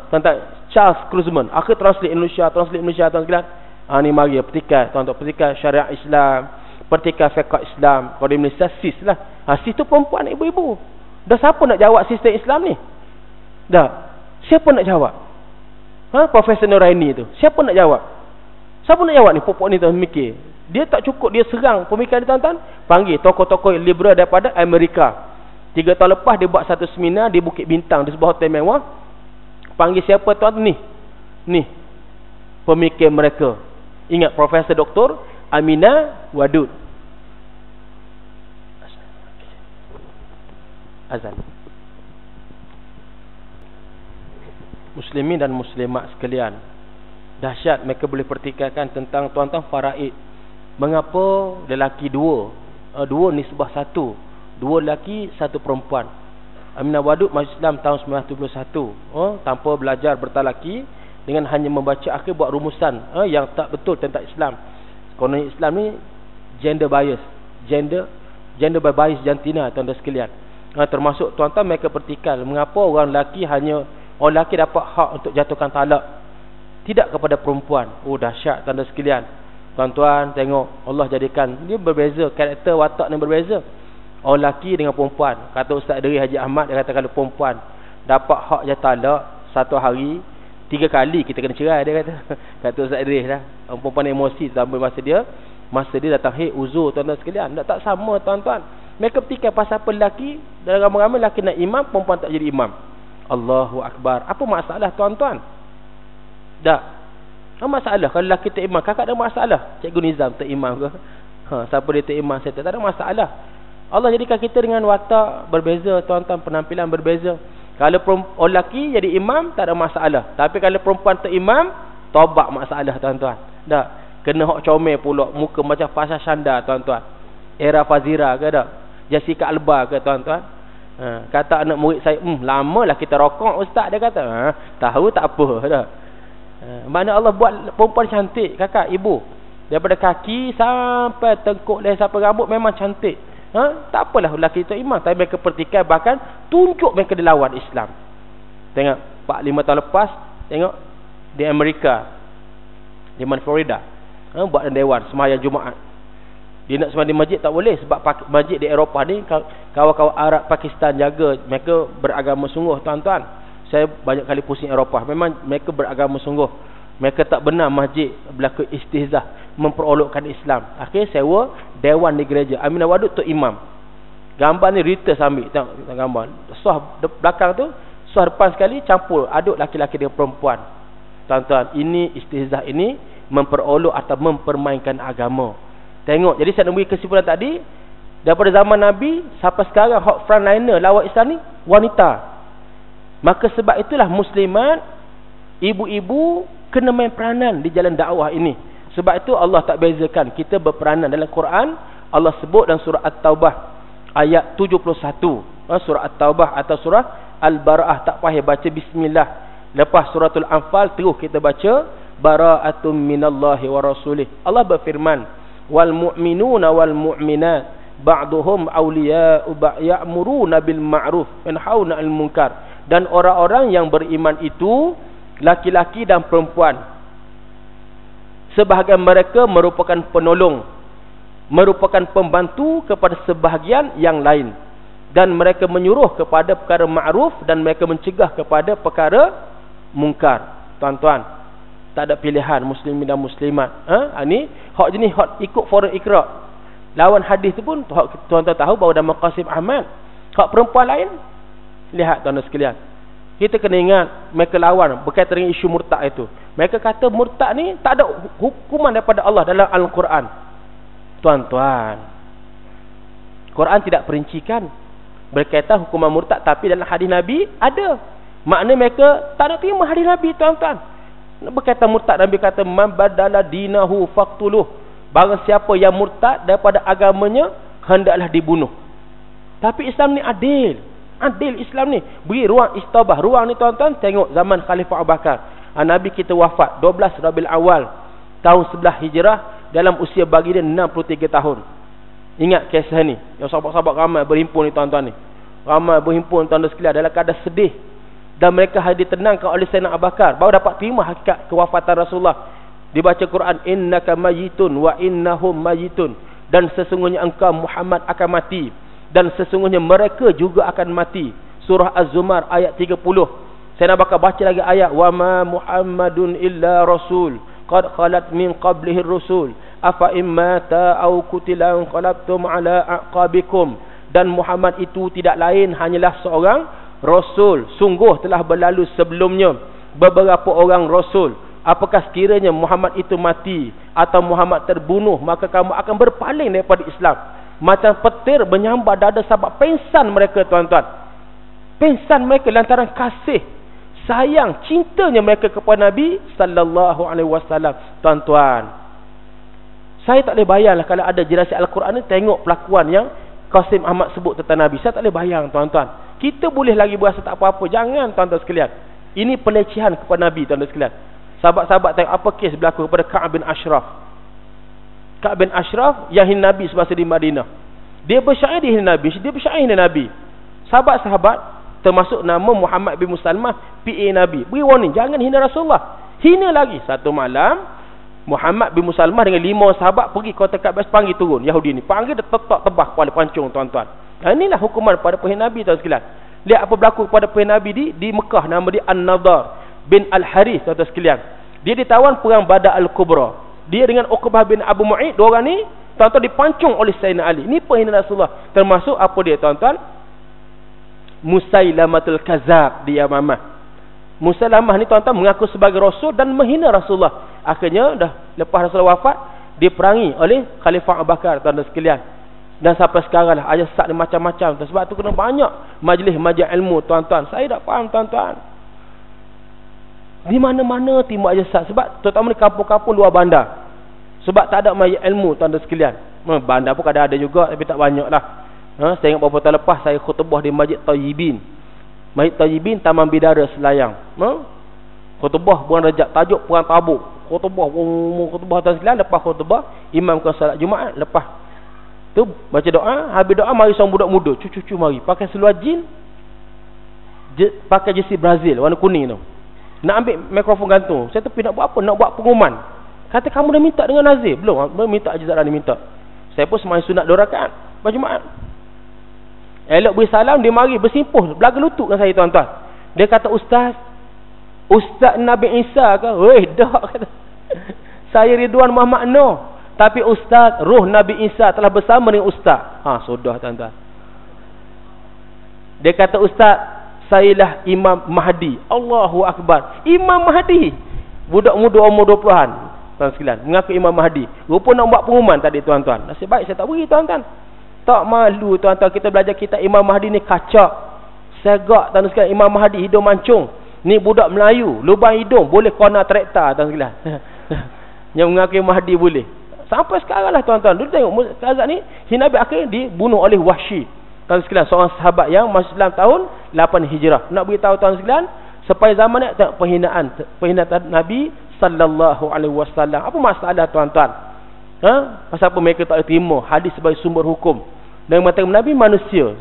Tentang Charles Krugman. Akhir translate Indonesia, tuan-tuan sekalian. Ni mari petikan, tuan-tuan, petikan syariat Islam, petikan fiqh Islam. Kalau di Malaysia sis lah. Sis tu perempuan, ibu-ibu. Dah siapa nak jawab sistem Islam ni? Dah. Siapa nak jawab? Profesor Nuraini tu. Siapa nak jawab? Siapa nak jawab ni? Pokok ni tuan mikir. Dia tak cukup dia serang pemikiran dia, tuan-tuan. Panggil tokoh-tokoh liberal daripada Amerika. 3 tahun lepas dia buat satu seminar di Bukit Bintang, di sebuah hotel mewah. Panggil siapa, tuan? Ni pemikir mereka. Ingat Profesor Dr. Aminah Wadud. Azan. Muslimin dan muslimat sekalian, dahsyat mereka boleh pertikaikan tentang tuan-tuan faraid. Mengapa lelaki dua nisbah satu, 2 lelaki 1 perempuan. Aminah Wadud masuk Islam tahun 1971, tanpa belajar bertalaki, dengan hanya membaca akhir buat rumusan yang tak betul tentang Islam. Kerana Islam ni gender bias, gender bias jantina, tuan-tuan sekalian. Termasuk tuan-tuan mereka pertikaikan mengapa orang lelaki dapat hak untuk jatuhkan talak, tidak kepada perempuan. Dahsyat, tuan-tuan sekalian. Tuan-tuan tengok, Allah jadikan dia berbeza, karakter watak ni berbeza. Orang lelaki dengan perempuan. Kata Ustaz Deri Haji Ahmad, dia kata kalau perempuan dapat hak jatuh talak 1 hari 3 kali kita kena cerai, dia kata. Kata Ustaz Deri dah. Orang perempuan emosi sampai masa dia datang uzur, tuan-tuan sekalian. Tak sama, tuan-tuan. Mereka petikai pasal apa lelaki, dalam ramai-ramai lelaki nak imam, perempuan tak jadi imam. Allahu Akbar. Apa masalah, tuan-tuan? Tak masalah kalau lelaki tak imam. Kakak ada masalah Cikgu Nizam tak imam ke? Siapa dia tak imam, saya tak ada masalah. Allah jadikan kita dengan watak berbeza, tuan-tuan, penampilan berbeza. Kalau orang lelaki jadi imam, tak ada masalah. Tapi kalau perempuan tak imam, tobat masalah, tuan-tuan. Tak, kena hak comel pula, muka macam Fasha Shanda, tuan-tuan. Era Fazira ke tak? Jessica Alba ke, tuan-tuan? Kata anak murid saya, lamalah kita rokok ustaz, dia kata. Tahu tak apa dah. Mana Allah buat perempuan cantik, kakak, ibu. Daripada kaki sampai tengkuk dia, sampai rambut memang cantik. Tak apalah lelaki itu imam. Tapi mereka pertikai, bahkan tunjuk mereka dilawan Islam. Tengok 4-5 tahun lepas, tengok di Amerika, di mana Florida, buat dewan sembahyang Jumaat. Dia nak sembahyang di masjid tak boleh, sebab masjid di Eropah ni kawan-kawan Arab Pakistan jaga. Mereka beragama sungguh, tuan-tuan. Saya banyak kali pusing Eropah, memang mereka beragama sungguh. Mereka tak benar masjid berlaku istihzah, memperolokkan Islam. Akhirnya sewa dewan di gereja. Aminah Wadud tu imam. Gambar ni Reuters ambil, tengok gambar. Soh belakang tu, soh depan sekali campur aduk laki-laki dengan perempuan. Tuan-tuan, ini istihzah, ini memperolok atau mempermainkan agama. Tengok, jadi saya nak beri kesimpulan tadi, daripada zaman Nabi sampai sekarang hak frontliner lawan Islam ni wanita. Maka sebab itulah muslimat, ibu-ibu kena main peranan di jalan dakwah ini. Sebab itu Allah tak bezakan kita berperanan. Dalam Quran Allah sebut dalam surah At-Taubah ayat 71, surah At-Taubah atau surah Al-Bara'ah, tak payah baca bismillah. Lepas suratul Anfal terus kita baca bara'atum minallahi wa rasulih. Allah berfirman, wal mu'minuna wal mu'minat ba'duhum awliya'u ya'muruna bil ma'ruf wa yanhauna 'anil munkar. Dan orang-orang yang beriman itu laki-laki dan perempuan, sebahagian mereka merupakan penolong, merupakan pembantu kepada sebahagian yang lain, dan mereka menyuruh kepada perkara ma'ruf dan mereka mencegah kepada perkara mungkar. Tuan-tuan, tak ada pilihan muslimin dan muslimat. Ini hak jenis hak ikut forum Iqra. Lawan hadis tu pun tuan-tuan tahu bahawa dalam Qasim Ahmad hak perempuan lain. Lihat tuan-tuan sekalian, Kita kena ingat mereka lawan berkaitan dengan isu murtad itu. Mereka kata murtad ni tak ada hukuman daripada Allah dalam Al-Quran. Tuan-tuan, Quran tidak perincikan berkaitan hukuman murtad, tapi dalam hadis Nabi ada. Maknanya mereka tak nak terima hadis Nabi, tuan-tuan. Berkaitan murtad, Nabi kata man badala dinahu faqtuluh. Barang siapa yang murtad daripada agamanya, hendaklah dibunuh. Tapi Islam ni adil. Adil Islam ni. Beri ruang istabah. Ruang ni tuan-tuan, tengok zaman Khalifah Abu Bakar. Nabi kita wafat 12 Rabiul Awal tahun 11 Hijrah dalam usia baginda 63 tahun. Ingat kisah ni. Yang sahabat-sahabat ramai berhimpun ni tuan-tuan ni. Ramai berhimpun tuan-tuan sekalian dalam keadaan sedih. Dan mereka ditenangkan oleh Sayyidina Abu Bakar. Baru dapat terima hakikat kewafatan Rasulullah. Dibaca Quran, innaka mayitun wa innahum mayitun. Dan sesungguhnya engkau Muhammad akan mati. Dan sesungguhnya mereka juga akan mati. Surah Az-Zumar ayat 30. Saya nak baca lagi ayat wa ma Muhammadun illa rasul qad khalat min qablihi ar-rusul afa immata aw qutila qalabtum ala aqabikum. Dan Muhammad itu tidak lain hanyalah seorang rasul, sungguh telah berlalu sebelumnya beberapa orang rasul. Apakah sekiranya Muhammad itu mati atau Muhammad terbunuh, maka kamu akan berpaling daripada Islam. Macam petir menyambar dada sahabat. Pengsan mereka tuan-tuan. Pengsan mereka lantaran kasih, sayang, cintanya mereka kepada Nabi sallallahu alaihi wasallam. Tuan-tuan, saya tak boleh bayanglah kalau ada jelasnya Al-Quran ni, tengok pelakuan yang Qasim Ahmad sebut tentang Nabi. Saya tak boleh bayang tuan-tuan. Kita boleh lagi berasa tak apa-apa. Jangan tuan-tuan sekalian. Ini pelecehan kepada Nabi tuan-tuan sekalian. Sahabat-sahabat tengok apa kes berlaku kepada Ka'ab bin Ashraf. Ka'ab bin Ashraf yang hina Nabi semasa di Madinah. Dia bersyair di hina Nabi, dia bersyair hina Nabi. Sahabat-sahabat termasuk nama Muhammad bin Muslimah, PA Nabi, beri warning, jangan hina Rasulullah. Hina lagi. Satu malam Muhammad bin Muslimah dengan 5 sahabat pergi kota Ka'bah, panggil turun Yahudi ni. Panggil dia tetak tebah kepala pancung tuan-tuan. Inilah hukuman pada penghinaan Nabi tuan sekalian. Lihat apa berlaku kepada penghinaan Nabi di Mekah. Nama dia An-Nadhar bin Al-Harith tuan-tuan sekalian. Dia ditawan perang Badar Al-Kubra. Dia dengan Uqbah bin Abu Mu'id, dua orang ni tuan-tuan dipancung oleh Sayyidina Ali. Ini penghinaan Rasulullah. Termasuk apa dia tuan-tuan? Musailamatul Kazab di Yamamah. Musailamah ni tuan-tuan mengaku sebagai Rasul dan menghina Rasulullah. Akhirnya dah lepas Rasulullah wafat, diperangi oleh Khalifah Abu Bakar tuan-tuan sekalian. Dan sampai sekarang lah ayat sat ni macam-macam. Sebab tu kena banyak majlis-majlis ilmu tuan-tuan. Saya tak faham tuan-tuan. Di mana-mana timbul ayat sat. Sebab terutama di kampung-kampung luar bandar. Sebab tak ada majlis ilmu tuan-tuan sekalian. Bandar pun kadang ada juga tapi tak banyak lah. Saya ingat beberapa tahun lepas saya khutbah di Masjid Tayyibin. Masjid Tayyibin Taman Bidara Selayang. Khutbah bulan Rajab, tajuk perang Tabuk. Khutbah tuan sekalian. Lepas khutbah imam ke salat Jumaat. Lepas tu baca doa, habis doa mari seorang budak muda, cucu-cucu mari pakai seluar jin, pakai jersey Brazil warna kuning tu. Nak ambil mikrofon gantung. Saya tepi nak buat apa? Nak buat pengumuman. Kata kamu dah minta dengan Nazir? Belum minta je Zara ni minta. Saya pun sembahyang sunat 2 rakaat pada Jumaat. Elok beri salam, dia mari bersimpuh belaga lutut dengan saya tuan-tuan. Dia kata Ustaz Nabi Isa ke? Weh dak kata. Saya Ridwan Muhammad Noh. Tapi Ustaz, roh Nabi Isa telah bersama dengan Ustaz. Sudah tuan-tuan. Dia kata Ustaz, sayalah Imam Mahdi. Allahu Akbar. Imam Mahdi. Budak muda umur 20-an. Tuan sekalian, mengaku Imam Mahdi. Rupa nak buat pengumuman tadi tuan-tuan. Nasib baik saya tak beri tuan-tuan. Tak malu tuan-tuan, kita belajar kitab Imam Mahdi ni kacak. Segak tuan sekalian, Imam Mahdi hidung mancung. Ni budak Melayu, lubang hidung boleh kona traktor tuan sekalian. Yang mengaku Mahdi boleh. Sampai sekarang lah tuan-tuan. Dulu tengok Kazak ni, Nabi akhirnya dibunuh oleh Wahsy. Tuan sekalian, seorang sahabat yang masuk Islam tahun 8 Hijrah. Nak beritahu tuan sekalian, supaya zaman ni tengok penghinaan Nabi sallallahu alaihi wasallam. Apa masalah tuan-tuan? Pasal apa mereka tak terima hadis sebagai sumber hukum? Dan mengatakan Nabi manusia,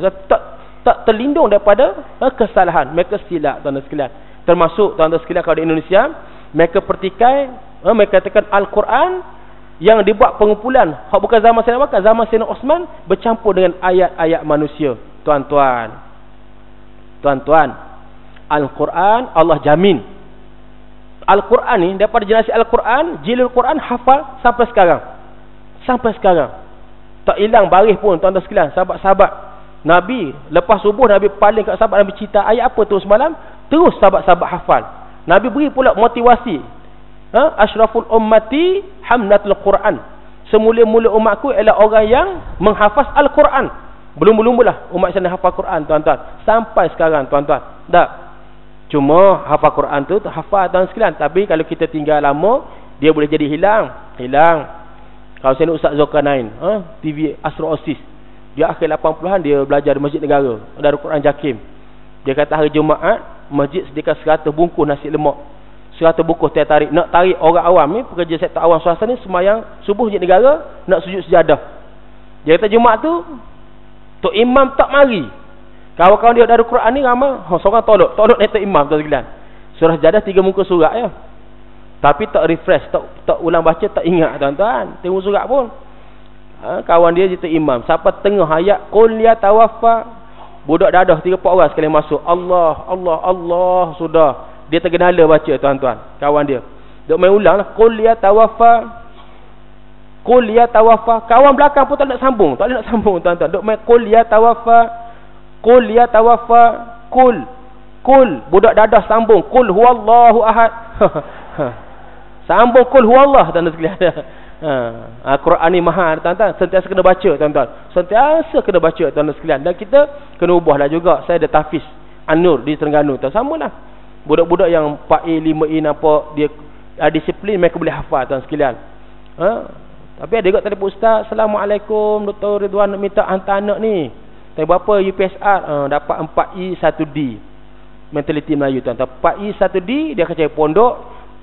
tak terlindung daripada kesalahan. Mereka silap tuan-tuan sekalian. Termasuk tuan-tuan sekalian kalau di Indonesia, mereka pertikai, mereka katakan Al-Quran yang dibuat pengumpulan hak bukan zaman Sayyidina Bakar, zaman Sayyidina Osman bercampur dengan ayat-ayat manusia. Tuan-tuan, Al-Quran Allah jamin. Al-Quran ni daripada generasi Al-Quran, jilul Quran hafal sampai sekarang. Tak hilang baris pun tuan-tuan sekalian, sahabat-sahabat Nabi lepas subuh Nabi paling kat sahabat, Nabi cerita ayat apa tu semalam, terus sahabat-sahabat hafal. Nabi beri pula motivasi, asyraful ummati hamlatul Quran, semula-mula umatku ialah orang yang menghafaz Al-Quran. Belum-belum lah umat sana hafal Quran, tuan-tuan, sampai sekarang, tuan-tuan. Tak, cuma hafal Quran tu hafal, tuan sekalian, tapi kalau kita tinggal lama, dia boleh jadi hilang. Kalau saya nak Ustaz Zulkarnain, TV Astro Oasis, dia akhir 80-an dia belajar di Masjid Negara, Darul Quran Jakim. Dia kata hari Jumaat masjid sediakan 100 bungkus nasi lemak, 100 bungkus teh tarik. Nak tarik orang awam ni, pekerja sektor awam swasta ni, semayang subuh Masjid Negara, nak sujud sejadah. Dia kata Jumaat tu Tok Imam tak mari. Kawan-kawan dia Darul Quran ni ramai, seorang tolok naik Tok Imam, tuan sekalian. Surah sejadah 3 muka surat ya. Tapi tak refresh, tak ulang baca, tak ingat, tuan-tuan. Tengok surat pun. Kawan dia Tok Imam, sampai tengah ayat qul ya tawaffa, budak dadah 3-4 orang sekali masuk, Allah Allah Allah, sudah dia tergenala baca, tuan-tuan. Kawan dia duk main ulang lah, qul ya tawaffa, qul ya tawaffa. Kawan belakang pun tak nak sambung, tuan-tuan. Duk main qul ya tawaffa, qul ya tawaffa, qul budak dadah sambung qul huwallahu ahad. Sambung qul huwallah, tuan-tuan sekalian. Quran ni mahal, tuan-tuan, sentiasa kena baca, tuan-tuan. Sentiasa kena baca, tuan-tuan sekalian. Dan kita kena ubahlah juga. Saya ada tahfiz An-Nur di Terengganu, tuan. Samalah. Budak-budak yang 4A, 5A nampak dia disiplin, mereka boleh hafal, tuan sekalian. Tapi ada juga tadi Ustaz, Assalamualaikum Dr. Ridwan, nak minta hantar anak ni. Tapi berapa UPSR? Dapat 4E 1D. Mentaliti Melayu, tuan-tuan. 4E 1D, dia akan cari pondok,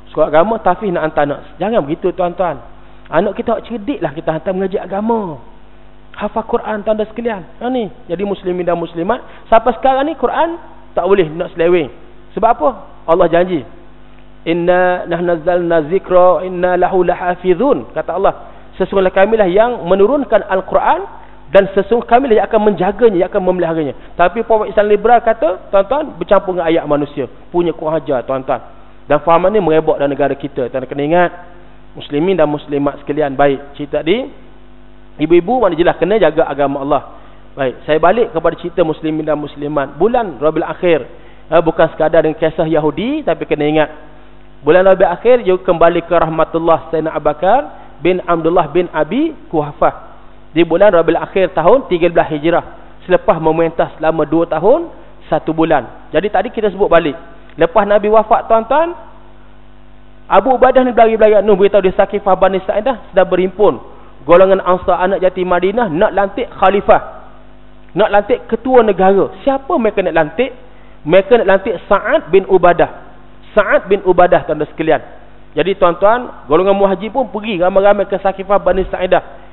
sekolah agama, tahfiz nak hantar anak. Jangan begitu, tuan-tuan. Anak kita cerdik lah, kita hantar mengaji agama, hafal Quran, tuan-tuan sekalian. Ni jadi muslimin dan muslimat sampai sekarang ni Quran tak boleh nak seleweng. Sebab apa? Allah janji, inna nahnu nazzalna dzikra inna lahu lahafizun. Kata Allah, sesungguhnya kamilah yang menurunkan Al-Quran, dan sesungguhnya kamilah yang akan menjaganya, yang akan memeliharanya. Tapi pawak Islam liberal kata, tuan-tuan, bercampur dengan ayat manusia, punya kurang ajar, tuan-tuan. Dan fahaman ni merebak dalam negara kita. Tuan kena ingat, muslimin dan muslimat sekalian. Baik, cerita tadi ibu-ibu mana jelas kena jaga agama Allah. Baik, saya balik kepada cerita muslimin dan muslimat. Bulan Rabiul Akhir, bukan sekadar dengan kisah Yahudi, tapi kena ingat, bulan Rabiul Akhir dia kembali ke rahmatullah Sayyidina Abu Bakar bin Abdullah bin Abi Quhafah di bulan Rabiul Akhir tahun 13 Hijrah, selepas memerintah selama 2 tahun 1 bulan. Jadi tadi kita sebut balik, lepas Nabi wafat, tuan-tuan, Abu Ubaidah ni belagi-belagi beritahu di Saqifah Bani Sa'idah sedang berhimpun golongan Ansar anak jati Madinah nak lantik khalifah, nak lantik ketua negara. Siapa mereka nak lantik? Mereka nak lantik Sa'ad bin Ubadah. Sa'ad bin Ubadah, tuan-tuan sekalian. Jadi tuan-tuan, golongan muhajir pun pergi ramai-ramai ke Saqifah Bani Sa'idah.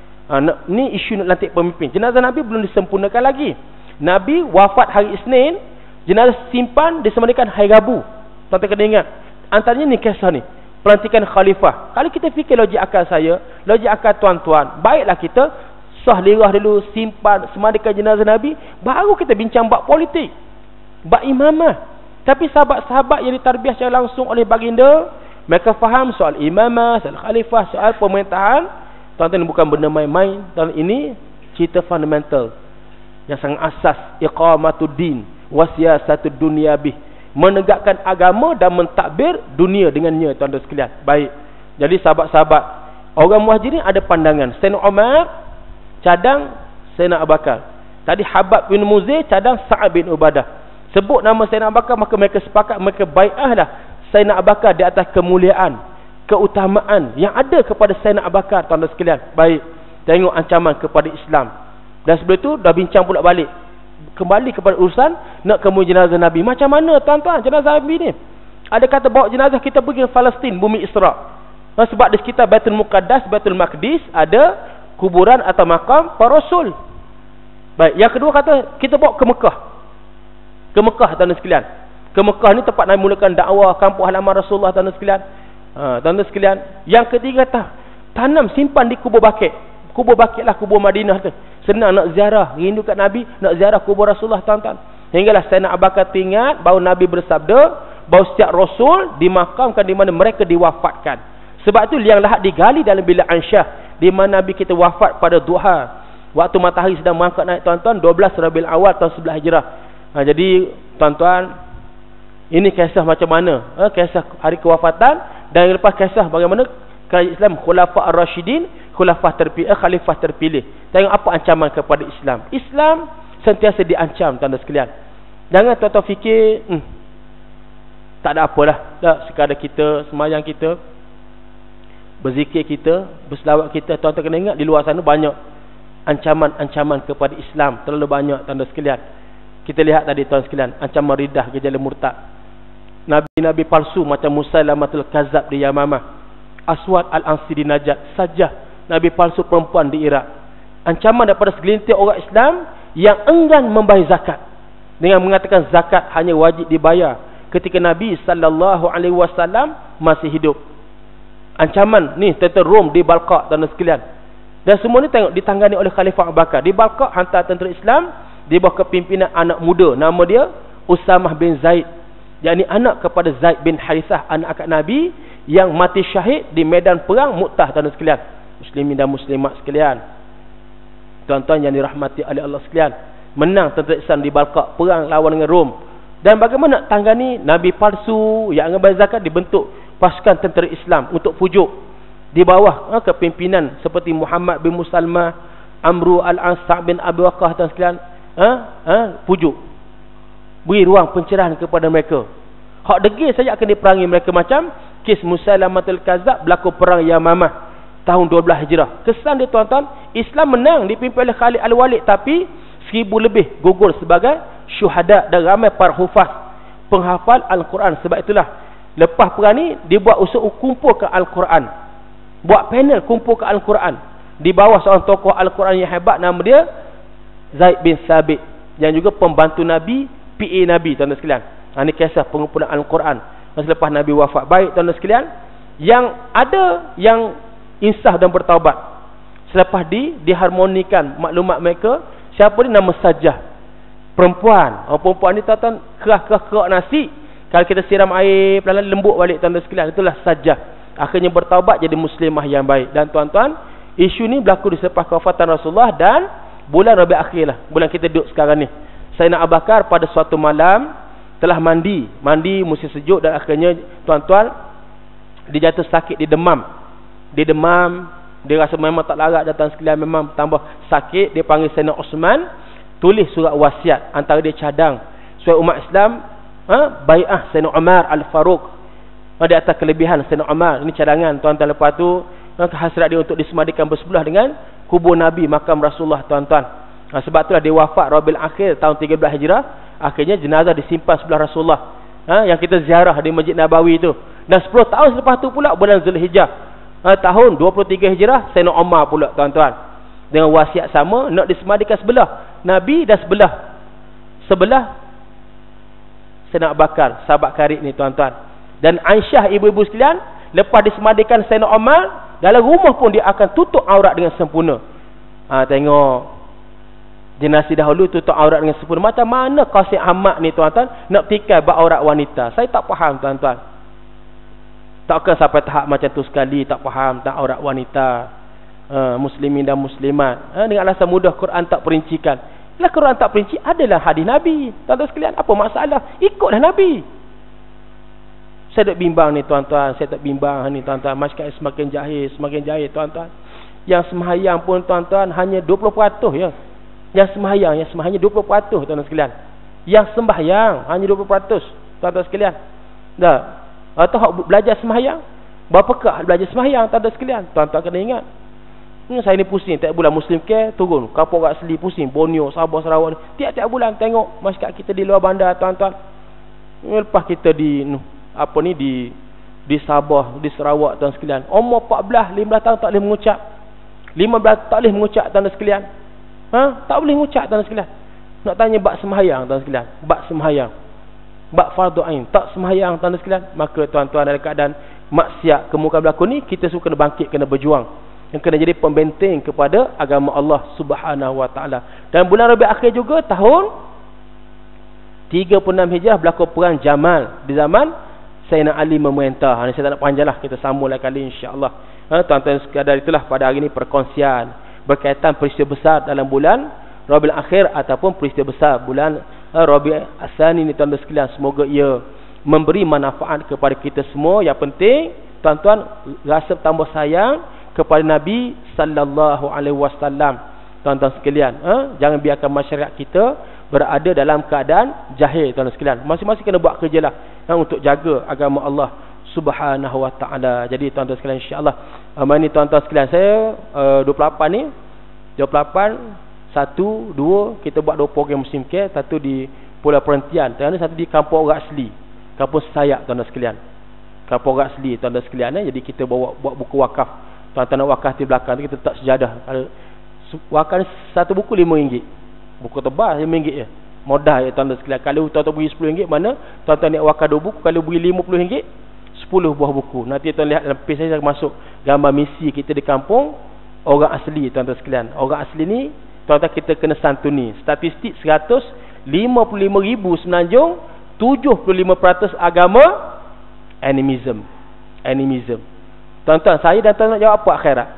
Ni isu nak lantik pemimpin. Jenazah Nabi belum disempurnakan lagi. Nabi wafat hari Isnin, jenazah simpan disemandikan hari Rabu. Tuan-tuan kena ingat, antaranya ni kisah ni, pelantikan khalifah. Kalau kita fikir logik akal saya, logik akal tuan-tuan, baiklah kita sah lirah dulu, simpan, semandikan jenazah Nabi, baru kita bincang bab politik, bab imamah. Tapi sahabat-sahabat yang ditarbiah secara langsung oleh baginda, mereka faham soal imamah, soal khalifah, soal pemerintahan. Tuan-tuan, ini bukan benda main-main. Dan ini cerita fundamental yang sangat asas, iqamatuddin wasiyasatud dunya bih, menegakkan agama dan mentadbir dunia dengannya, tuan-tuan sekalian. Baik, jadi sahabat-sahabat orang muhajirin ada pandangan. Sayyidina Umar cadang Sayyidina Abu Bakar. Tadi Habab bin Muzir cadang Sa'ad bin Ubadah. Sebut nama Sayyidina Abu Bakar, maka mereka sepakat, mereka bai'ahlah Sayyidina Abu Bakar di atas kemuliaan, keutamaan yang ada kepada Sayyidina Abu Bakar, tuan-tuan sekalian. Baik, tengok ancaman kepada Islam. Dan sebelum itu dah bincang pula balik, kembali kepada urusan nak kemuliaan jenazah Nabi. Macam mana, tuan-tuan, jenazah Nabi ni? Ada kata bawa jenazah kita pergi ke Palestin, bumi Isra. Sebab di sekitar Baitul Muqaddas, Baitul Maqdis ada kuburan atau makam para rasul. Baik, yang kedua kata kita bawa ke Mekah. Ke Mekah, tuan-tuan sekalian. Ke Mekah ni tempat Nabi mulakan dakwah, kampung halaman Rasulullah, tuan-tuan sekalian. Tuan-tuan sekalian, yang ketiga kata tanam, simpan di kubur Baqi'. Kubur Baqi' lah kubur Madinah tu. Senang nak ziarah, rindu kat Nabi, nak ziarah kubur Rasulullah, tuan-tuan. Hinggalah Sayyidina Abu Bakar ingat bahawa Nabi bersabda bahawa setiap Rasul dimakamkan di mana mereka diwafatkan. Sebab itu liang lahat digali dalam bilik Ansyah, di mana Nabi kita wafat pada duha. Waktu matahari sedang mengangkat naik tuan-tuan, 12 Rabiul Awal tahun 11 Hijrah. Jadi tuan-tuan, ini kisah macam mana? Kisah hari kewafatan, dan yang lepas kisah bagaimana kerajaan Islam Khulafa Ar-Rashidin, Khalifah terpilih. Tengok apa ancaman kepada Islam. Islam sentiasa diancam, tuan-tuan sekalian. Jangan tuan-tuan fikir, tak ada apalah. Tak, sekadar kita, semayang kita, berzikir kita, berselawat kita. Tuan-tuan kena ingat, di luar sana banyak ancaman-ancaman kepada Islam. Terlalu banyak, tuan-tuan sekalian. Kita lihat tadi, tuan sekalian, ancaman ridah, gejala murtad. Nabi-nabi palsu macam Musailamatul Kazab di Yamamah, Aswad Al-Ansi di Najat, Sajah nabi palsu perempuan di Iraq. Ancaman daripada segelintir orang Islam yang enggan membayar zakat, dengan mengatakan zakat hanya wajib dibayar ketika Nabi SAW masih hidup. Ancaman ni tentera Rom di Balqa, tuan sekalian. Dan semua ni tengok ditangani oleh Khalifah Abu Bakar. Di Balqa hantar tentera Islam di bawah kepimpinan anak muda, nama dia Usamah bin Zaid, yakni anak kepada Zaid bin Harithah, anak akak Nabi, yang mati syahid di medan perang Mu'tah, tuan sekalian. Muslimin dan muslimat sekalian, tuan-tuan yang dirahmati oleh Allah sekalian, menang tentera Islam di Balqa, perang lawan dengan Rom. Dan bagaimana tanggani nabi palsu yang mengambil zakat, dibentuk pasukan tentera Islam untuk pujuk di bawah kepimpinan seperti Muhammad bin Muslimah, Amru Al-As, Sa'd bin Abi Waqqas, tuan sekalian. Pujuk, beri ruang pencerahan kepada mereka. Hak degil saja akan diperangi mereka, macam kes Musailamatul Kazab berlaku perang Yamamah tahun 12 Hijrah. Kesan dia, tuan-tuan, Islam menang dipimpin oleh Khalid Al-Walid, tapi 1000 lebih gugur sebagai syuhada dan ramai para hufaz, penghafal Al-Quran. Sebab itulah lepas perang ni dibuat usaha kumpulkan Al-Quran, buat panel kumpulkan Al-Quran di bawah seorang tokoh Al-Quran yang hebat, nama dia Zaid bin Sabit, yang juga pembantu Nabi, PA Nabi, tuan-tuan sekalian. Ini kisah pengumpulan Al-Quran selepas Nabi wafat. Baik, tuan-tuan sekalian, yang ada yang insaf dan bertaubat selepas diharmonikan maklumat mereka. Siapa ni? Nama Sajah, perempuan. Perempuan ni, tuan-tuan, kerak nasi, kalau kita siram air pelan-pelan lembut balik, tuan-tuan sekalian. Itulah Sajah. Akhirnya bertaubat jadi muslimah yang baik. Dan tuan-tuan, isu ni berlaku di selepas kewafatan Rasulullah dan bulan Rabiul Akhir lah, bulan kita duduk sekarang ni. Sayyidina Abu Bakar pada suatu malam telah mandi musim sejuk, dan akhirnya, tuan-tuan, dia jatuh sakit, dia demam, dia rasa memang tak larat, datang sekalian, memang tambah sakit. Dia panggil Sayyidina Osman, tulis surat wasiat, antara dia cadang supaya umat Islam bai'ah Sayyidina Umar Al-Faruq di atas kelebihan Sayyidina Umar. Ini cadangan, tuan-tuan. Lepas tu hasrat dia untuk disemadikan bersebelah dengan kubur Nabi, makam Rasulullah, tuan-tuan. Sebab itulah dia wafat Rabiul Akhir tahun 13 Hijrah. Akhirnya jenazah disimpan sebelah Rasulullah, yang kita ziarah di Masjid Nabawi itu. Dan 10 tahun selepas tu pula, bulan Zulhijjah tahun 23 Hijrah, Sayyidina Umar pula, tuan-tuan, dengan wasiat sama nak disemadikan sebelah Nabi dan sebelah Sayyidina Abu Bakar, sahabat karib ni, tuan-tuan. Dan Aisyah, ibu-ibu sekalian, lepas disemadikan Sayyidina Umar, dalam rumah pun dia akan tutup aurat dengan sempurna. Tengok, generasi dahulu tutup aurat dengan sempurna. Macam mana Qasim Ahmad ni, tuan-tuan, nak tikai aurat wanita? Saya tak faham, tuan-tuan. Takkan sampai tahap macam tu sekali tak faham tak aurat wanita, muslimin dan muslimat, dengan alasan mudah Quran tak perincikan. Bila Quran tak perinci, adalah hadis Nabi, tuan-tuan sekalian. Apa masalah? Ikutlah Nabi. Saya tak bimbang ni, tuan-tuan. Saya tak bimbang ni, tuan-tuan. Masyarakat semakin jahil, tuan-tuan. Yang sembahyang pun, tuan-tuan, hanya 20% ya. Yang sembahyang 20%, tuan-tuan sekalian. Yang sembahyang hanya 20%, tuan-tuan sekalian. Dah. Atau belajar sembahyang, berapakah belajar sembahyang, tuan-tuan sekalian? Tuan-tuan kena ingat. Saya ni pusing tiap bulan Muslim Care turun, Kampung Rat Seli pusing, Borneo, Sabah, Sarawak, tiap-tiap bulan tengok masyarakat kita di luar bandar, tuan-tuan. Lepas kita di Sabah, di Sarawak, tuan sekalian, umur 14, 15 tahun tak boleh mengucap. 15 tak boleh mengucap, tuan sekalian. Tak boleh mengucap, tuan sekalian. Nak tanya bab sembahyang, tuan sekalian. Bab sembahyang, bab fardu ain, tak sembahyang, tuan sekalian. Maka tuan-tuan, dalam keadaan maksiat kemukakan berlaku ni, kita suka kena bangkit, kena berjuang, yang kena jadi pembenteng kepada agama Allah Subhanahu wa taala. Dan bulan Rabiul Akhir juga tahun 36 Hijrah berlaku perang Jamal di zaman Sayyidina Ali memerintah. Ini saya tak nak panjanglah, kita sambung lain kali insya-Allah. Tuan-tuan sekadar itulah pada hari ini perkongsian berkaitan peristiwa besar dalam bulan Rabiul Akhir ataupun peristiwa besar bulan Rabiul Tsani ni tuan-tuan sekalian. Semoga ia memberi manfaat kepada kita semua. Yang penting tuan-tuan rasa tambah sayang kepada Nabi sallallahu alaihi wasallam. Tuan-tuan sekalian, jangan biarkan masyarakat kita berada dalam keadaan jahil tuan-tuan sekalian. Masing-masing kena buat kerjalah untuk jaga agama Allah Subhanahu wa taala. Jadi tuan-tuan sekalian, insya-Allah ini tuan-tuan sekalian, saya 28 ni 28 1 2 kita buat 2 program musim care, satu di Pulau Perhentian, satu di Kampung Orang Asli, Kampung Sayak tuan-tuan sekalian. Kampung Orang Asli tuan-tuan sekalian, jadi kita buat buku wakaf. Tuan-tuan nak wakaf di belakang tu kita letak sejadah. Kalau wakaf satu buku RM5. Buku tebal RM5 je. Modal ya tuan-tuan sekalian. Kalau tuan-tuan beri RM10, mana tuan-tuan nak wakaf 2 buku, kalau beri RM50, 10 buah buku. Nanti tuan lihat dalam page saya masuk gambar misi kita di Kampung Orang Asli tuan-tuan sekalian. Orang Asli ni tuan-tuan kita kena santuni. Statistik 155,000 semenanjung, 75% agama animism. Tuan-tuan, saya dan tuan nak jawab apa akhirat?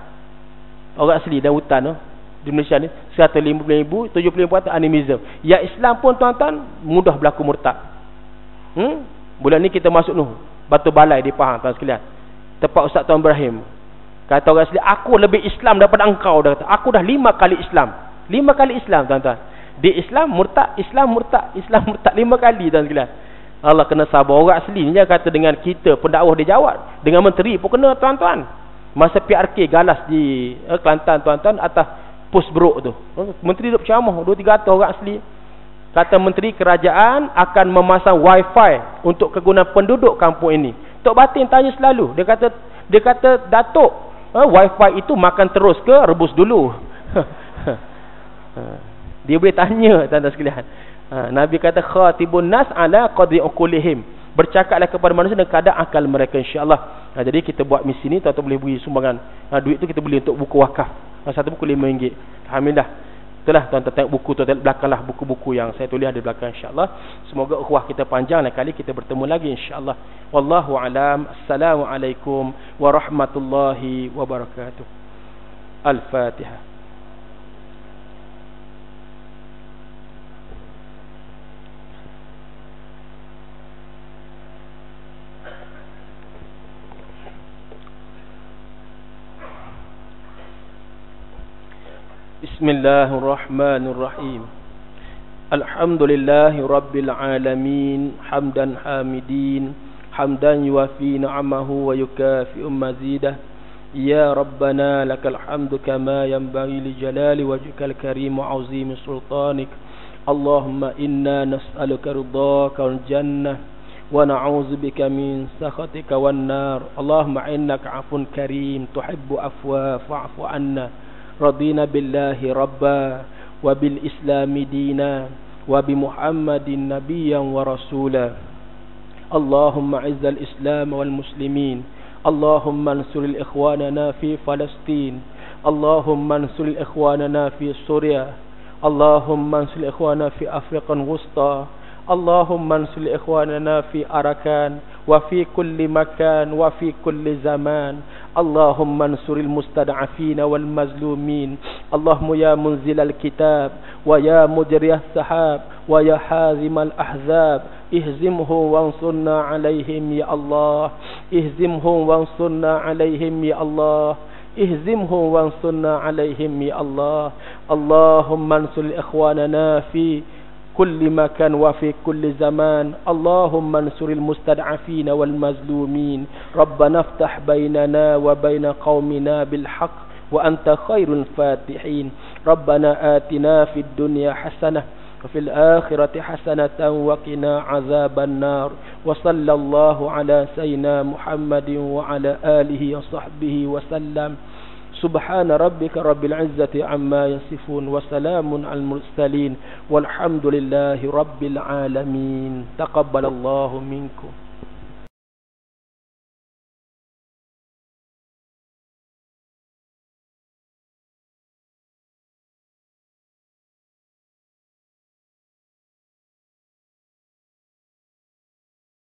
Orang Asli dan hutan di Malaysia ni 150,000, 75% animism. Ya Islam pun tuan-tuan mudah berlaku murtad. Bulan ni kita masuk Batu Balai di Pahang tuan sekalian. Tempat Ustaz Tuan Ibrahim. Kata orang Asli, aku lebih Islam daripada engkau. Dia kata, aku dah 5 kali Islam. 5 kali Islam tuan-tuan. Di Islam murtad, Islam murtad 5 kali tuan sekalian. Allah kena sabar. Orang Asli ni dia kata dengan kita pendakwah dia jawab, dengan menteri pun kena tuan-tuan. Masa PRK galas di Kelantan tuan-tuan, atas pos beruk tu, menteri duduk ceramah 2-300 orang Asli. Kata menteri, kerajaan akan memasang wifi untuk kegunaan penduduk kampung ini. Tok Batin tanya selalu, dia kata Datuk, wifi itu makan terus ke rebus dulu? Dia boleh tanya tuan-tuan sekalian. Nabi kata khatibun nas ala qadri uqulihim, bercakaplah kepada manusia dengan kadar akal mereka, insya-Allah. Jadi kita buat misi ni, tuan-tuan boleh beri sumbangan. Duit tu kita beli untuk buku wakaf. Satu buku RM5. Alhamdulillah. Itulah tuan-tuan tengok buku tu belakanglah, buku-buku yang saya tulis ada di belakang, insya-Allah. Semoga ukhuwah kita panjang, lain kali kita bertemu lagi, insya-Allah. Wallahu alam. Assalamualaikum warahmatullahi wabarakatuh. Al-Fatihah. Bismillahirrahmanirrahim. Alhamdulillahi rabbil alamin, hamdan hamidin, hamdan yuwafi ni'amahu wa yukafi'u mazidah. Ya Rabbana lakal hamdu kama yanbaghi li jalali wajhikal karim wa 'azimi sultanik. Allahumma inna nas'aluka ridhaka wal jannah wa na'udzu bika min sakhatika wan nar. Allahumma innaka 'afun karim tuhibbu afwa fa'fu 'anna. Radina billahi rabba wa bil islami dina wa bi muhammadin nabiyyan wa rasula. Allahumma izzal islam wal muslimin. Allahumma ansur al ikhwanana fi Palestin. Allahumma ansur al ikhwanana fi Suriah. Allahumma ansur al ikhwana fi Afrika al-Wusta. Allahumma ansur al ikhwanana fi Arakan wa fi kulli makan wa fi kulli zaman. Allahumma ansuril mustad'afin wal mazlumin. Allahumma ya munzilal kitab wa ya mujriyas sahab wa ya hazimal ahzab, ihzimhum wansurna alaihim ya Allah. Ihzimhum wansurna alaihim ya Allah. Ihzimhum wansurna alaihim ya Allah. Allahumma ansur ikhwanana fi kulli makan wa fi kulli zaman. Allahumma ansuril mustad'afin wal mazlumin. Rabbana iftah bainana wa baina qaumina bil haqq wa anta khairul fatihin. Rabbana atina fid dunya hasanah wa fil akhirati hasanatan wa qina azaban nar. Wa sallallahu ala sayyidina Muhammadin wa ala alihi wa sahbihi wa sallam. سبحان ربك رب العزة عما يصفون وسلام على المرسلين والحمد لله رب العالمين. تقبل الله منكم.